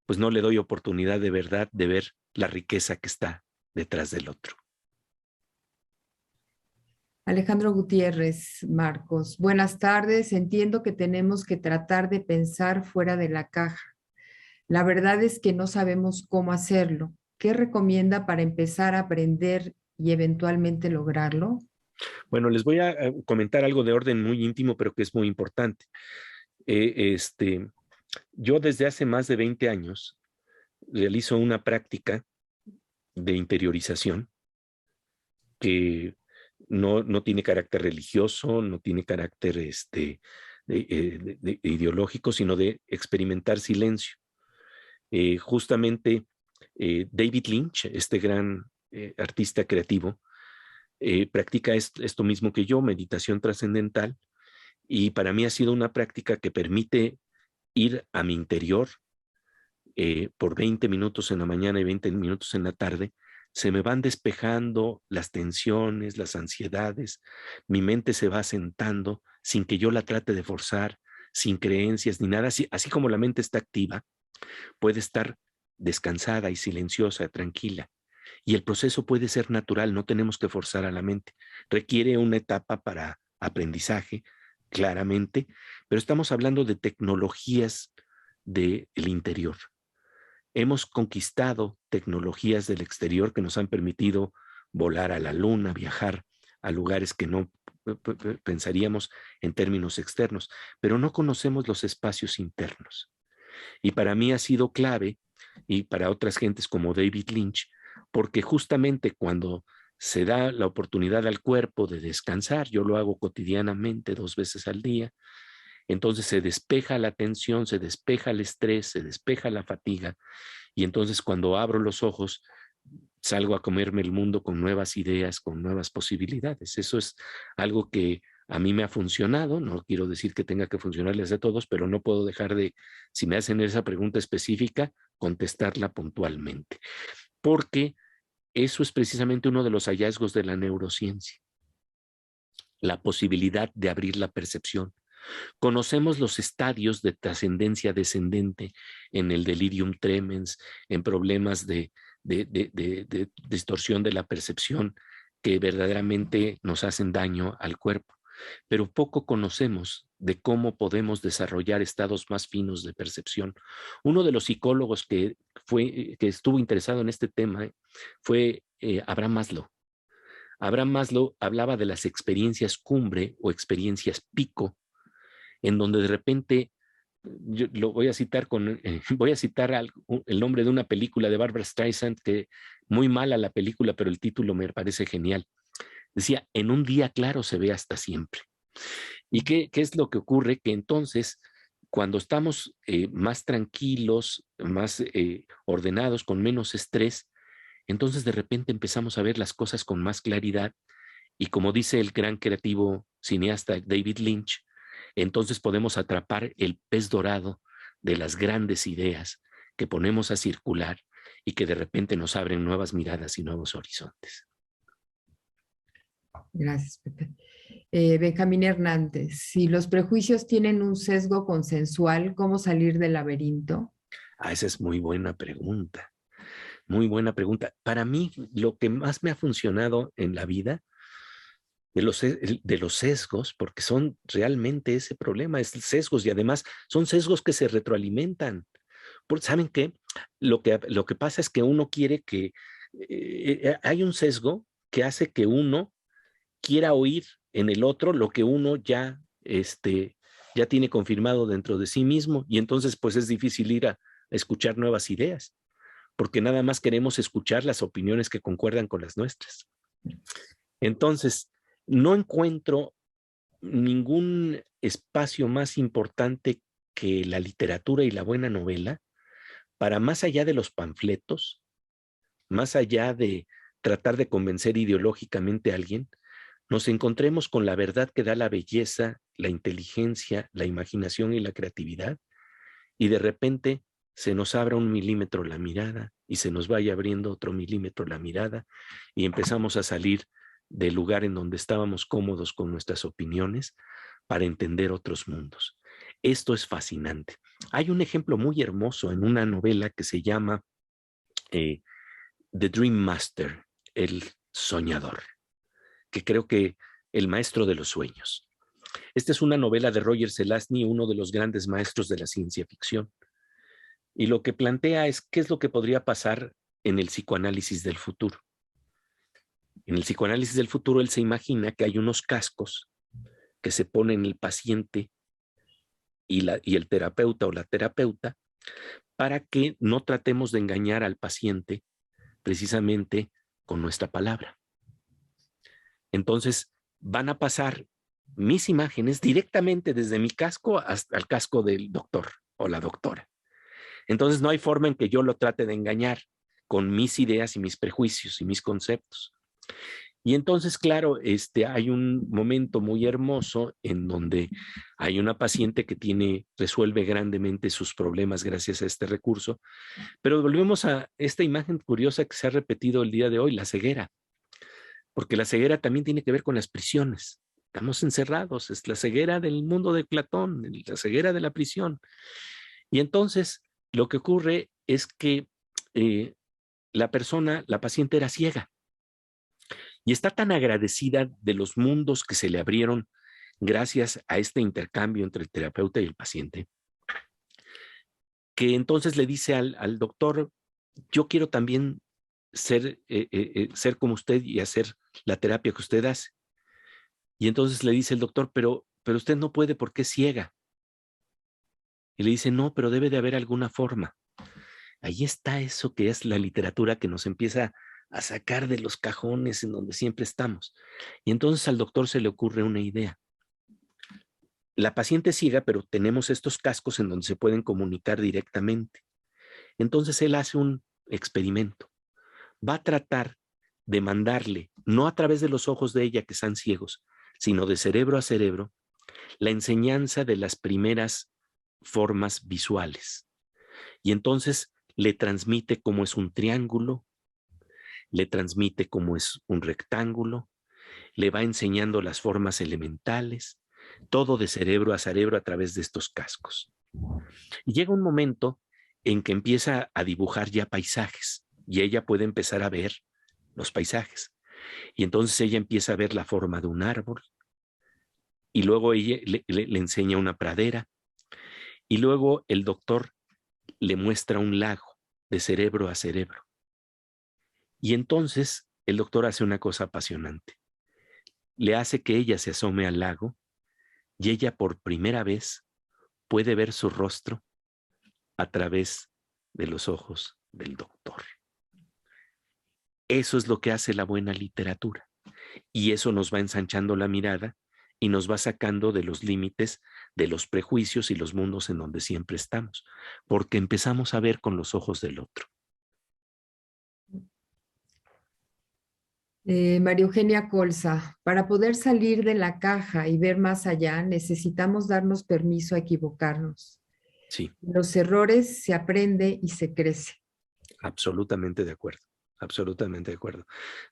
[SPEAKER 2] pues no le doy oportunidad de verdad de ver la riqueza que está detrás del otro.
[SPEAKER 1] Alejandro Gutiérrez, Marcos, buenas tardes. Entiendo que tenemos que tratar de pensar fuera de la caja. La verdad es que no sabemos cómo hacerlo. ¿Qué recomienda para empezar a aprender y eventualmente lograrlo?
[SPEAKER 2] Bueno, les voy a comentar algo de orden muy íntimo, pero que es muy importante. Yo desde hace más de 20 años realizo una práctica de interiorización que no tiene carácter religioso, no tiene carácter ideológico, sino de experimentar silencio. Justamente David Lynch, este gran artista creativo, practica esto mismo que yo, meditación trascendental, y para mí ha sido una práctica que permite ir a mi interior por 20 minutos en la mañana y 20 minutos en la tarde. Se me van despejando las tensiones, las ansiedades, mi mente se va asentando sin que yo la trate de forzar, sin creencias ni nada, así como la mente está activa, puede estar descansada y silenciosa, tranquila. Y el proceso puede ser natural, no tenemos que forzar a la mente. Requiere una etapa para aprendizaje, claramente, pero estamos hablando de tecnologías del interior. Hemos conquistado tecnologías del exterior que nos han permitido volar a la luna, viajar a lugares que no pensaríamos en términos externos, pero no conocemos los espacios internos. Y para mí ha sido clave, y para otras gentes como David Lynch, porque justamente cuando se da la oportunidad al cuerpo de descansar, yo lo hago cotidianamente 2 veces al día, entonces se despeja la tensión, se despeja el estrés, se despeja la fatiga, y entonces cuando abro los ojos salgo a comerme el mundo con nuevas ideas, con nuevas posibilidades. Eso es algo que a mí me ha funcionado. No quiero decir que tenga que funcionarles a todos, pero no puedo dejar de, si me hacen esa pregunta específica, contestarla puntualmente. Porque eso es precisamente uno de los hallazgos de la neurociencia. La posibilidad de abrir la percepción. Conocemos los estadios de trascendencia descendente en el delirium tremens, en problemas de distorsión de la percepción que verdaderamente nos hacen daño al cuerpo, pero poco conocemos de cómo podemos desarrollar estados más finos de percepción. Uno de los psicólogos que estuvo interesado en este tema fue Abraham Maslow. Abraham Maslow hablaba de las experiencias cumbre o experiencias pico, en donde de repente, yo lo voy a citar el nombre de una película de Barbra Streisand, que muy mala la película, pero el título me parece genial. Decía, en un día claro se ve hasta siempre. ¿Y qué es lo que ocurre? Que entonces, cuando estamos más tranquilos, más ordenados, con menos estrés, entonces de repente empezamos a ver las cosas con más claridad y, como dice el gran creativo cineasta David Lynch, entonces podemos atrapar el pez dorado de las grandes ideas que ponemos a circular y que de repente nos abren nuevas miradas y nuevos horizontes.
[SPEAKER 1] Gracias, Pepe. Benjamín Hernández, si los prejuicios tienen un sesgo consensual, ¿cómo salir del laberinto?
[SPEAKER 2] Esa es muy buena pregunta. Muy buena pregunta. Para mí, lo que más me ha funcionado en la vida de los sesgos, porque son realmente ese problema, es sesgos, y además son sesgos que se retroalimentan. Porque, ¿saben qué? Lo que pasa es que uno quiere que hay un sesgo que hace que uno quiera oír en el otro lo que uno ya tiene confirmado dentro de sí mismo, y entonces pues es difícil ir a escuchar nuevas ideas, porque nada más queremos escuchar las opiniones que concuerdan con las nuestras. Entonces, no encuentro ningún espacio más importante que la literatura y la buena novela para, más allá de los panfletos, más allá de tratar de convencer ideológicamente a alguien, nos encontremos con la verdad que da la belleza, la inteligencia, la imaginación y la creatividad, y de repente se nos abra 1 milímetro la mirada y se nos vaya abriendo otro milímetro la mirada y empezamos a salir del lugar en donde estábamos cómodos con nuestras opiniones para entender otros mundos. Esto es fascinante. Hay un ejemplo muy hermoso en una novela que se llama The Dream Master, el soñador, que creo que el maestro de los sueños. Esta es una novela de Roger Zelazny, uno de los grandes maestros de la ciencia ficción. Y lo que plantea es qué es lo que podría pasar en el psicoanálisis del futuro. En el psicoanálisis del futuro, él se imagina que hay unos cascos que se ponen el paciente y el terapeuta o la terapeuta para que no tratemos de engañar al paciente precisamente con nuestra palabra. Entonces, van a pasar mis imágenes directamente desde mi casco hasta el casco del doctor o la doctora. Entonces, no hay forma en que yo lo trate de engañar con mis ideas y mis prejuicios y mis conceptos. Y entonces, claro, hay un momento muy hermoso en donde hay una paciente que resuelve grandemente sus problemas gracias a este recurso, pero volvemos a esta imagen curiosa que se ha repetido el día de hoy, la ceguera, porque la ceguera también tiene que ver con las prisiones. Estamos encerrados, es la ceguera del mundo de Platón, la ceguera de la prisión. Y entonces, lo que ocurre es que la paciente era ciega. Y está tan agradecida de los mundos que se le abrieron gracias a este intercambio entre el terapeuta y el paciente, que entonces le dice al doctor, yo quiero también ser como usted y hacer la terapia que usted hace. Y entonces le dice el doctor, pero usted no puede porque es ciega. Y le dice, no, pero debe de haber alguna forma. Ahí está eso que es la literatura que nos empieza a sacar de los cajones en donde siempre estamos. Y entonces al doctor se le ocurre una idea. La paciente es ciega, pero tenemos estos cascos en donde se pueden comunicar directamente. Entonces él hace un experimento. va a tratar de mandarle, no a través de los ojos de ella que están ciegos, sino de cerebro a cerebro, la enseñanza de las primeras formas visuales. Y entonces le transmite cómo es un triángulo, le transmite cómo es un rectángulo, le va enseñando las formas elementales, todo de cerebro a través de estos cascos. Y llega un momento en que empieza a dibujar ya paisajes y ella puede empezar a ver los paisajes. Y entonces ella empieza a ver la forma de un árbol y luego ella le enseña una pradera y luego el doctor le muestra un lago de cerebro a cerebro. Y entonces el doctor hace una cosa apasionante. Le hace que ella se asome al lago y ella por primera vez puede ver su rostro a través de los ojos del doctor. Eso es lo que hace la buena literatura. Y eso nos va ensanchando la mirada y nos va sacando de los límites de los prejuicios y los mundos en donde siempre estamos, porque empezamos a ver con los ojos del otro.
[SPEAKER 1] María Eugenia Colza, para poder salir de la caja y ver más allá, necesitamos darnos permiso a equivocarnos.
[SPEAKER 2] Sí.
[SPEAKER 1] Los errores se aprende y se crece.
[SPEAKER 2] Absolutamente de acuerdo, absolutamente de acuerdo.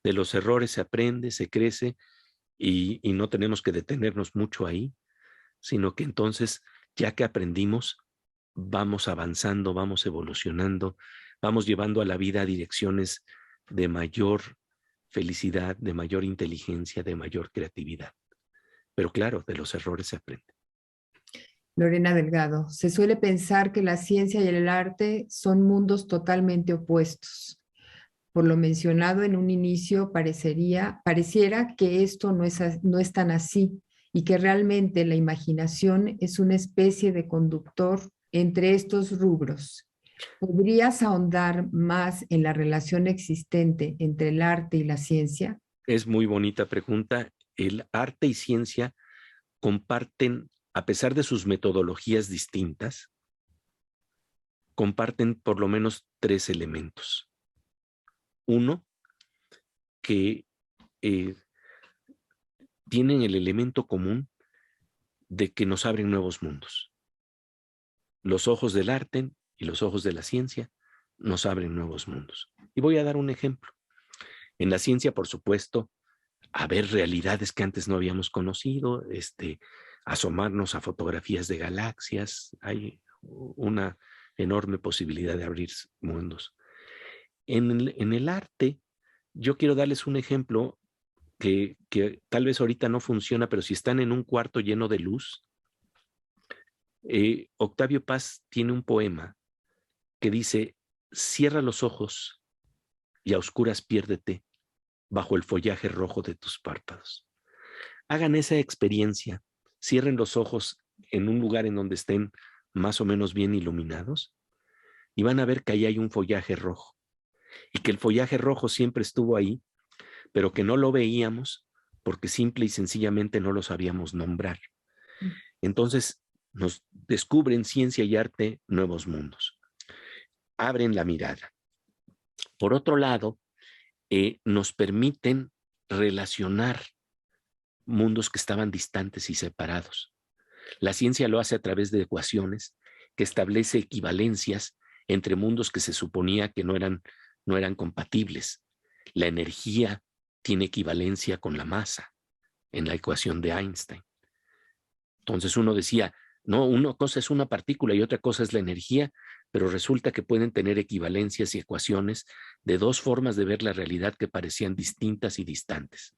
[SPEAKER 2] De los errores se aprende, se crece y no tenemos que detenernos mucho ahí, sino que entonces, ya que aprendimos, vamos avanzando, vamos evolucionando, vamos llevando a la vida a direcciones de mayor felicidad, de mayor inteligencia, de mayor creatividad. Pero claro, de los errores se aprende.
[SPEAKER 1] Lorena Delgado, se suele pensar que la ciencia y el arte son mundos totalmente opuestos. Por lo mencionado en un inicio, pareciera que esto no es tan así y que realmente la imaginación es una especie de conductor entre estos rubros. ¿Podrías ahondar más en la relación existente entre el arte y la ciencia?
[SPEAKER 2] Es muy bonita pregunta. El arte y ciencia comparten, a pesar de sus metodologías distintas, comparten por lo menos 3 elementos. Uno, que tienen el elemento común de que nos abren nuevos mundos. Los ojos del arte y los ojos de la ciencia nos abren nuevos mundos. Y voy a dar un ejemplo. En la ciencia, por supuesto, a ver realidades que antes no habíamos conocido, asomarnos a fotografías de galaxias, hay una enorme posibilidad de abrir mundos. En el arte, yo quiero darles un ejemplo que tal vez ahorita no funciona, pero si están en un cuarto lleno de luz, Octavio Paz tiene un poema que dice: cierra los ojos y a oscuras piérdete bajo el follaje rojo de tus párpados. Hagan esa experiencia, cierren los ojos en un lugar en donde estén más o menos bien iluminados y van a ver que ahí hay un follaje rojo y que el follaje rojo siempre estuvo ahí, pero que no lo veíamos porque simple y sencillamente no lo sabíamos nombrar. Entonces nos descubren ciencia y arte nuevos mundos. Abren la mirada. Por otro lado, nos permiten relacionar mundos que estaban distantes y separados. La ciencia lo hace a través de ecuaciones que establece equivalencias entre mundos que se suponía que no eran compatibles. La energía tiene equivalencia con la masa en la ecuación de Einstein. Entonces uno decía, no, una cosa es una partícula y otra cosa es la energía, pero resulta que pueden tener equivalencias y ecuaciones de 2 formas de ver la realidad que parecían distintas y distantes.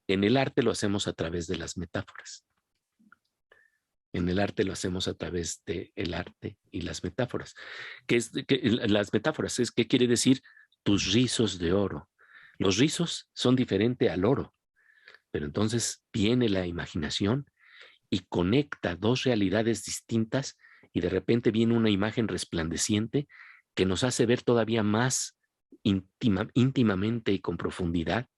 [SPEAKER 2] En el arte lo hacemos a través de las metáforas. En el arte lo hacemos a través del arte y las metáforas. Las metáforas es, ¿qué quiere decir? Tus rizos de oro. Los rizos son diferentes al oro, pero entonces viene la imaginación y conecta 2 realidades distintas y de repente viene una imagen resplandeciente que nos hace ver todavía más íntimamente y con profundidad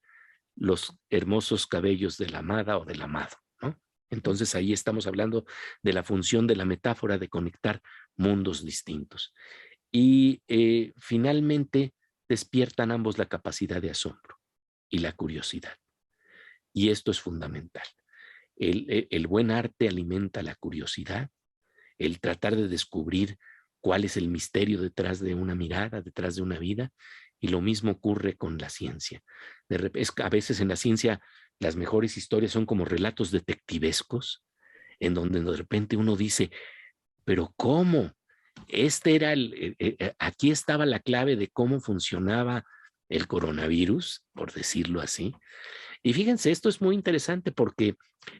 [SPEAKER 2] los hermosos cabellos de la amada o del amado, ¿no? Entonces ahí estamos hablando de la función de la metáfora de conectar mundos distintos. Y finalmente despiertan ambos la capacidad de asombro y la curiosidad. Y esto es fundamental. El buen arte alimenta la curiosidad, el tratar de descubrir cuál es el misterio detrás de una mirada, detrás de una vida, y lo mismo ocurre con la ciencia. A veces en la ciencia las mejores historias son como relatos detectivescos, en donde de repente uno dice, pero ¿cómo? Aquí estaba la clave de cómo funcionaba el coronavirus, por decirlo así. Y fíjense, esto es muy interesante porque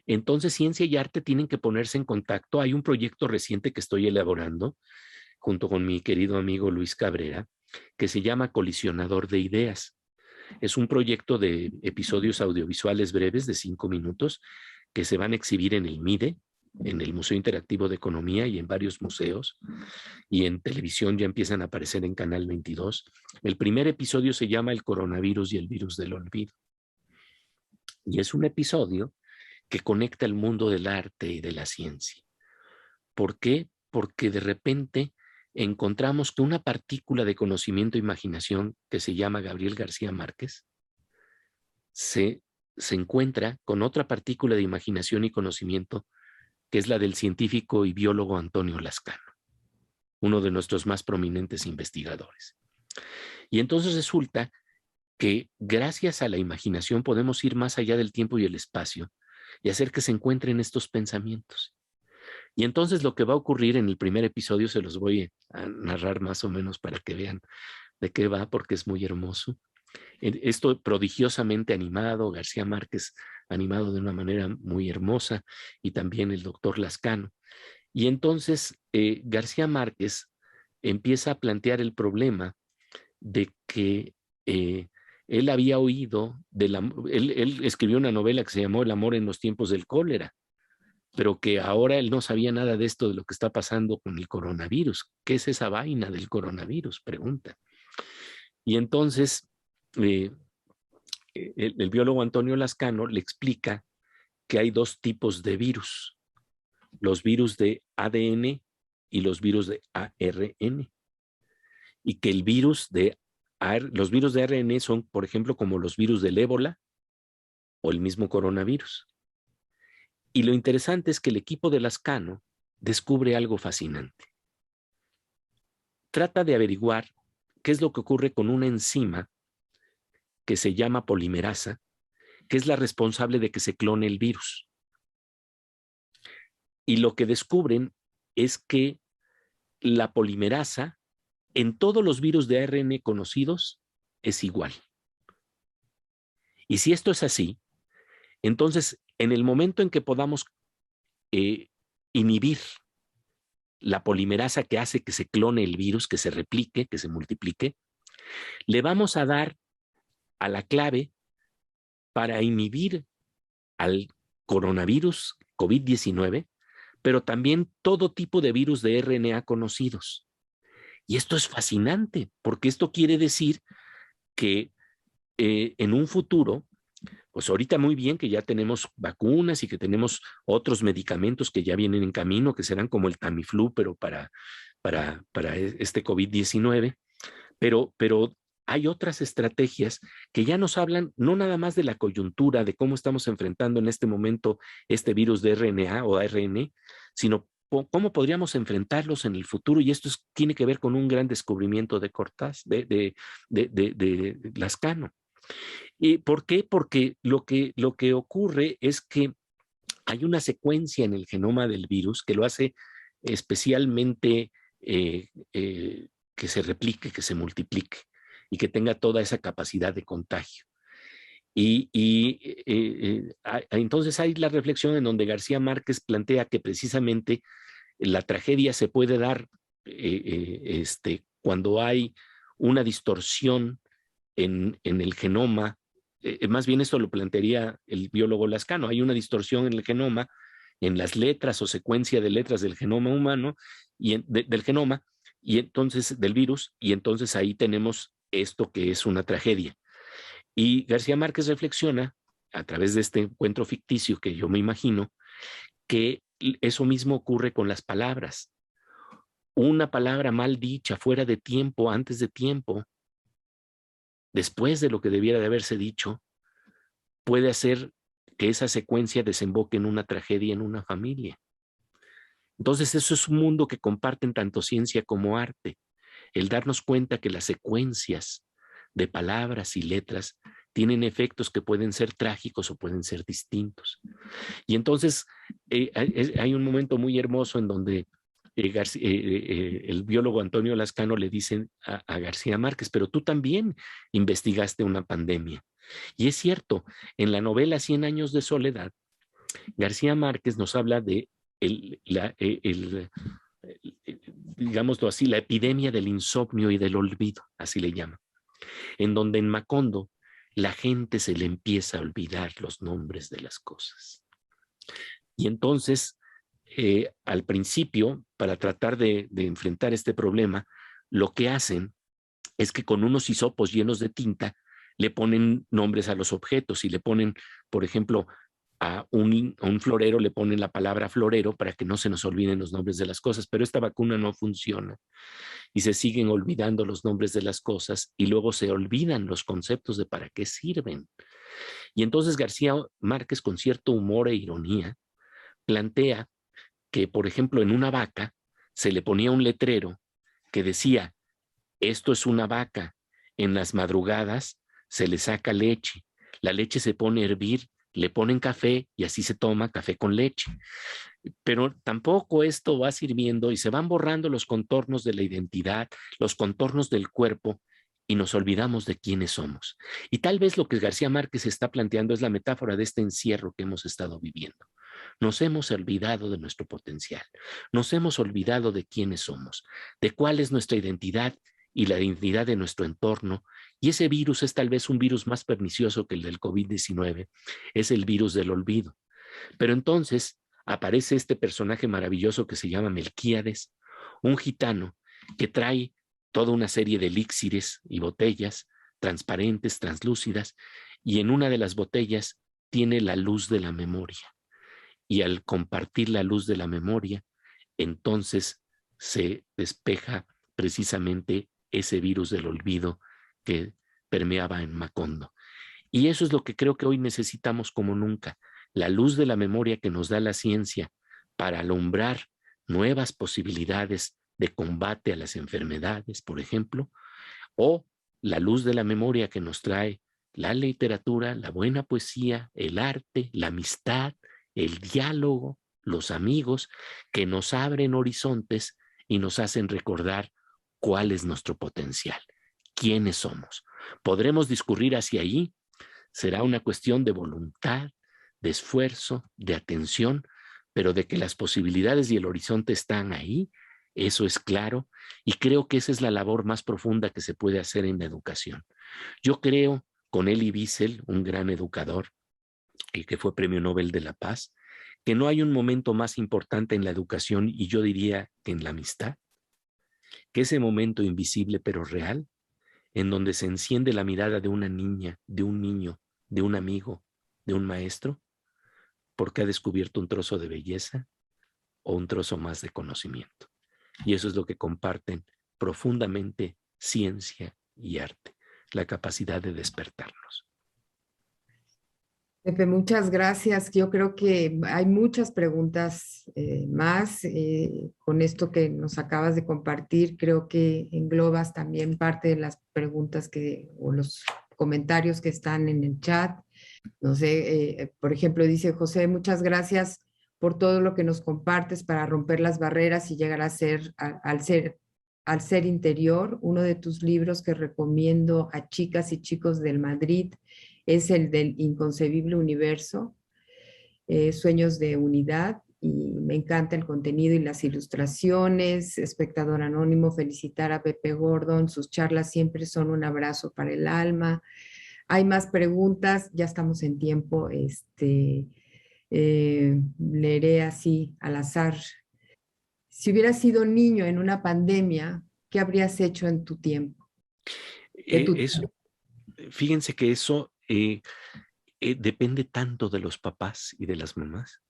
[SPEAKER 2] entonces ciencia y arte tienen que ponerse en contacto. Hay un proyecto reciente que estoy elaborando junto con mi querido amigo Luis Cabrera, que se llama Colisionador de Ideas. Es un proyecto de episodios audiovisuales breves de 5 minutos que se van a exhibir en el MIDE, en el Museo Interactivo de Economía y en varios museos, y en televisión ya empiezan a aparecer en Canal 22. El primer episodio se llama El coronavirus y el virus del olvido. Y es un episodio que conecta el mundo del arte y de la ciencia. ¿Por qué? Porque de repente encontramos que una partícula de conocimiento e imaginación que se llama Gabriel García Márquez se encuentra con otra partícula de imaginación y conocimiento que es la del científico y biólogo Antonio Lascano, uno de nuestros más prominentes investigadores. Y entonces resulta que gracias a la imaginación podemos ir más allá del tiempo y el espacio y hacer que se encuentren estos pensamientos. Y entonces lo que va a ocurrir en el primer episodio, se los voy a narrar más o menos para que vean de qué va, porque es muy hermoso. Esto prodigiosamente animado, García Márquez animado de una manera muy hermosa, y también el doctor Lascano. Y entonces García Márquez empieza a plantear el problema de que él había oído, él escribió una novela que se llamó El amor en los tiempos del cólera, pero que ahora él no sabía nada de esto, de lo que está pasando con el coronavirus. ¿Qué es esa vaina del coronavirus? Pregunta. Y entonces el biólogo Antonio Lascano le explica que hay dos tipos de virus, los virus de ADN y los virus de ARN. Y que los virus de ARN son, por ejemplo, como los virus del ébola o el mismo coronavirus. Y lo interesante es que el equipo de Lascano descubre algo fascinante. Trata de averiguar qué es lo que ocurre con una enzima que se llama polimerasa, que es la responsable de que se clone el virus. Y lo que descubren es que la polimerasa en todos los virus de ARN conocidos es igual. Y si esto es así, entonces en el momento en que podamos inhibir la polimerasa que hace que se clone el virus, que se replique, que se multiplique, le vamos a dar a la clave para inhibir al coronavirus COVID-19, pero también todo tipo de virus de RNA conocidos. Y esto es fascinante, porque esto quiere decir que en un futuro, pues ahorita muy bien que ya tenemos vacunas y que tenemos otros medicamentos que ya vienen en camino, que serán como el Tamiflu, pero para este COVID-19, pero hay otras estrategias que ya nos hablan no nada más de la coyuntura, de cómo estamos enfrentando en este momento este virus de RNA o ARN, sino cómo podríamos enfrentarlos en el futuro. Y esto tiene que ver con un gran descubrimiento de Cortázar, de Lascano. ¿Y por qué? Porque lo que ocurre es que hay una secuencia en el genoma del virus que lo hace especialmente que se replique, que se multiplique y que tenga toda esa capacidad de contagio. Entonces hay la reflexión en donde García Márquez plantea que precisamente la tragedia se puede dar cuando hay una distorsión en el genoma. Más bien esto lo plantearía el biólogo Lascano. Hay una distorsión en el genoma, en las letras o secuencia de letras del genoma humano y del genoma, y entonces del virus, y entonces ahí tenemos esto que es una tragedia. Y García Márquez reflexiona a través de este encuentro ficticio que yo me imagino, que eso mismo ocurre con las palabras. Una palabra mal dicha, fuera de tiempo, antes de tiempo, después de lo que debiera de haberse dicho, puede hacer que esa secuencia desemboque en una tragedia en una familia. Entonces, eso es un mundo que comparten tanto ciencia como arte. El darnos cuenta que las secuencias de palabras y letras tienen efectos que pueden ser trágicos o pueden ser distintos. Y entonces hay un momento muy hermoso en donde el biólogo Antonio Lascano le dice a García Márquez, pero tú también investigaste una pandemia. Y es cierto, en la novela 100 años de soledad, García Márquez nos habla de digámoslo así, la epidemia del insomnio y del olvido, así le llama, en donde en Macondo la gente se le empieza a olvidar los nombres de las cosas. Y entonces, al principio, para tratar de enfrentar este problema, lo que hacen es que con unos hisopos llenos de tinta le ponen nombres a los objetos y le ponen, por ejemplo, a un florero le ponen la palabra florero para que no se nos olviden los nombres de las cosas, pero esta vacuna no funciona y se siguen olvidando los nombres de las cosas y luego se olvidan los conceptos de para qué sirven. Y entonces García Márquez, con cierto humor e ironía, plantea que, por ejemplo, en una vaca se le ponía un letrero que decía, esto es una vaca, en las madrugadas se le saca leche, la leche se pone a hervir, le ponen café y así se toma café con leche. Pero tampoco esto va sirviendo y se van borrando los contornos de la identidad, los contornos del cuerpo y nos olvidamos de quiénes somos. Y tal vez lo que García Márquez está planteando es la metáfora de este encierro que hemos estado viviendo. Nos hemos olvidado de nuestro potencial, nos hemos olvidado de quiénes somos, de cuál es nuestra identidad y la identidad de nuestro entorno. Y ese virus es tal vez un virus más pernicioso que el del COVID-19, es el virus del olvido. Pero entonces aparece este personaje maravilloso que se llama Melquíades, un gitano que trae toda una serie de elixires y botellas transparentes, translúcidas, y en una de las botellas tiene la luz de la memoria. Y al compartir la luz de la memoria, entonces se despeja precisamente ese virus del olvido que permeaba en Macondo. Y eso es lo que creo que hoy necesitamos como nunca, la luz de la memoria que nos da la ciencia para alumbrar nuevas posibilidades de combate a las enfermedades, por ejemplo, o la luz de la memoria que nos trae la literatura, la buena poesía, el arte, la amistad, el diálogo, los amigos, que nos abren horizontes y nos hacen recordar cuál es nuestro potencial, quiénes somos. Podremos discurrir hacia allí, será una cuestión de voluntad, de esfuerzo, de atención, pero de que las posibilidades y el horizonte están ahí, eso es claro, y creo que esa es la labor más profunda que se puede hacer en la educación. Yo creo, con Elie Wiesel, un gran educador, y que fue Premio Nobel de la Paz, que no hay un momento más importante en la educación, y yo diría que en la amistad, que ese momento invisible pero real, en donde se enciende la mirada de una niña, de un niño, de un amigo, de un maestro, porque ha descubierto un trozo de belleza o un trozo más de conocimiento. Y eso es lo que comparten profundamente ciencia y arte, la capacidad de despertarnos.
[SPEAKER 1] Pepe, muchas gracias. Yo creo que hay muchas preguntas más con esto que nos acabas de compartir. Creo que englobas también parte de las preguntas o los comentarios que están en el chat. No sé, por ejemplo, dice José, muchas gracias por todo lo que nos compartes para romper las barreras y llegar a ser, al ser interior. Uno de tus libros que recomiendo a chicas y chicos del Madrid es el del Inconcebible Universo, Sueños de Unidad, y me encanta el contenido y las ilustraciones. Espectador Anónimo, felicitar a Pepe Gordon, sus charlas siempre son un abrazo para el alma. Hay más preguntas, ya estamos en tiempo, leeré así al azar. Si hubieras sido niño en una pandemia, ¿qué habrías hecho en tu tiempo?
[SPEAKER 2] Fíjense que eso depende tanto de los papás y de las mamás.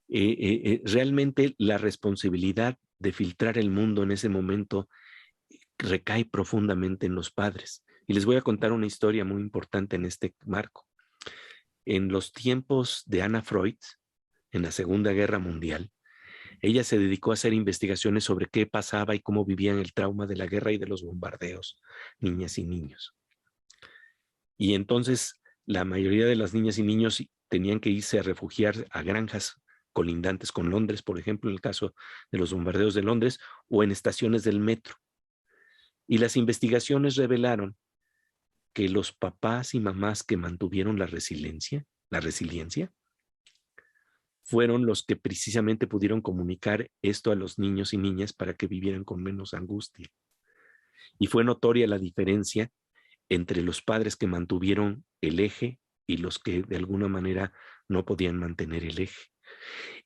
[SPEAKER 2] Realmente la responsabilidad de filtrar el mundo en ese momento recae profundamente en los padres. Y les voy a contar una historia muy importante en este marco. En los tiempos de Anna Freud, en la Segunda Guerra Mundial, ella se dedicó a hacer investigaciones sobre qué pasaba y cómo vivían el trauma de la guerra y de los bombardeos, niñas y niños. Y entonces la mayoría de las niñas y niños tenían que irse a refugiar a granjas colindantes con Londres, por ejemplo, en el caso de los bombardeos de Londres, o en estaciones del metro. Y las investigaciones revelaron que los papás y mamás que mantuvieron la resiliencia, fueron los que precisamente pudieron comunicar esto a los niños y niñas para que vivieran con menos angustia. Y fue notoria la diferencia entre los padres que mantuvieron el eje y los que de alguna manera no podían mantener el eje.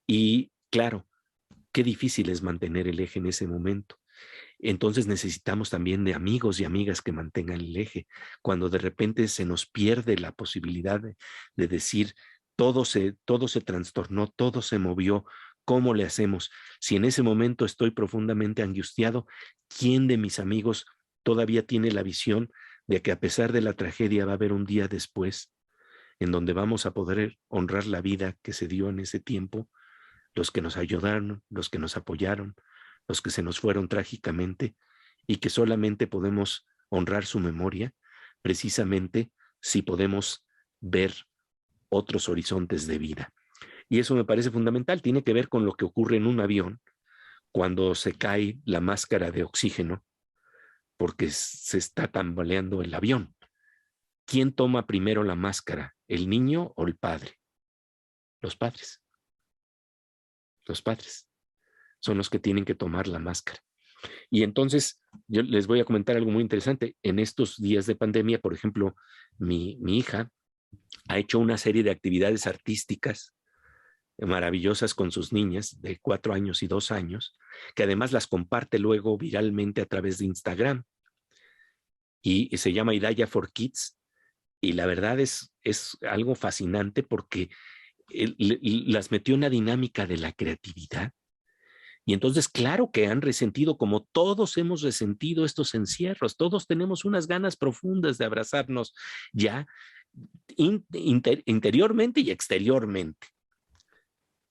[SPEAKER 2] Y claro, qué difícil es mantener el eje en ese momento. Entonces necesitamos también de amigos y amigas que mantengan el eje. Cuando de repente se nos pierde la posibilidad de decir, todo se trastornó, todo se movió, ¿cómo le hacemos? Si en ese momento estoy profundamente angustiado, ¿quién de mis amigos todavía tiene la visión de que a pesar de la tragedia va a haber un día después en donde vamos a poder honrar la vida que se dio en ese tiempo? Los que nos ayudaron, los que nos apoyaron, los que se nos fueron trágicamente, y que solamente podemos honrar su memoria precisamente si podemos ver otros horizontes de vida. Y eso me parece fundamental. Tiene que ver con lo que ocurre en un avión cuando se cae la máscara de oxígeno porque se está tambaleando el avión. ¿Quién toma primero la máscara, el niño o el padre? Los padres. Los padres son los que tienen que tomar la máscara. Y entonces yo les voy a comentar algo muy interesante. En estos días de pandemia, por ejemplo, mi hija ha hecho una serie de actividades artísticas maravillosas con sus niñas de 4 años y 2 años, que además las comparte luego viralmente a través de Instagram. Y se llama Hidaya for Kids. Y la verdad es algo fascinante porque las metió en la dinámica de la creatividad. Y entonces, claro que han resentido, como todos hemos resentido estos encierros, todos tenemos unas ganas profundas de abrazarnos ya interiormente y exteriormente.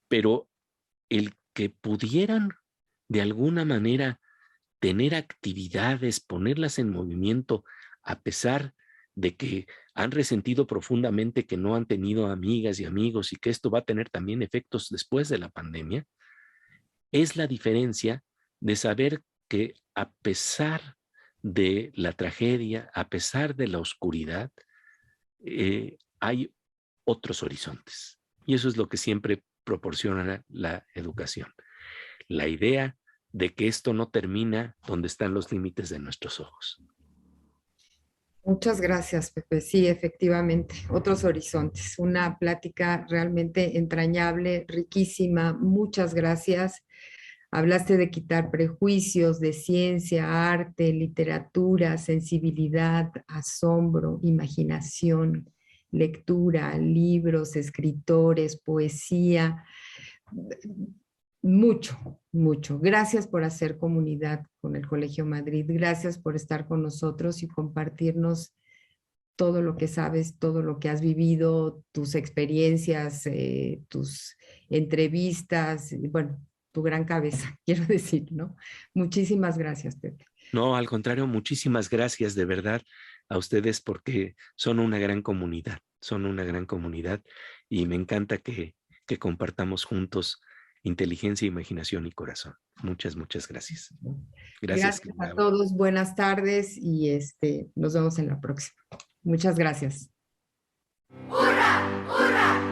[SPEAKER 2] Pero el que pudieran de alguna manera tener actividades, ponerlas en movimiento, a pesar de que han resentido profundamente que no han tenido amigas y amigos y que esto va a tener también efectos después de la pandemia, es la diferencia de saber que a pesar de la tragedia, a pesar de la oscuridad, hay otros horizontes. Y eso es lo que siempre proporciona la educación. La idea de que esto no termina donde están los límites de nuestros ojos.
[SPEAKER 1] Muchas gracias, Pepe. Sí, efectivamente, otros horizontes. Una plática realmente entrañable, riquísima. Muchas gracias. Hablaste de quitar prejuicios, de ciencia, arte, literatura, sensibilidad, asombro, imaginación, lectura, libros, escritores, poesía. Mucho, mucho. Gracias por hacer comunidad con el Colegio Madrid. Gracias por estar con nosotros y compartirnos todo lo que sabes, todo lo que has vivido, tus experiencias, tus entrevistas, bueno, tu gran cabeza, quiero decir, ¿no? Muchísimas gracias, Pepe.
[SPEAKER 2] No, al contrario, muchísimas gracias de verdad a ustedes porque son una gran comunidad, y me encanta que compartamos juntos inteligencia, imaginación y corazón. Muchas, muchas gracias.
[SPEAKER 1] Gracias a todos, buenas tardes y nos vemos en la próxima. Muchas gracias.
[SPEAKER 3] ¡Hurra! ¡Hurra!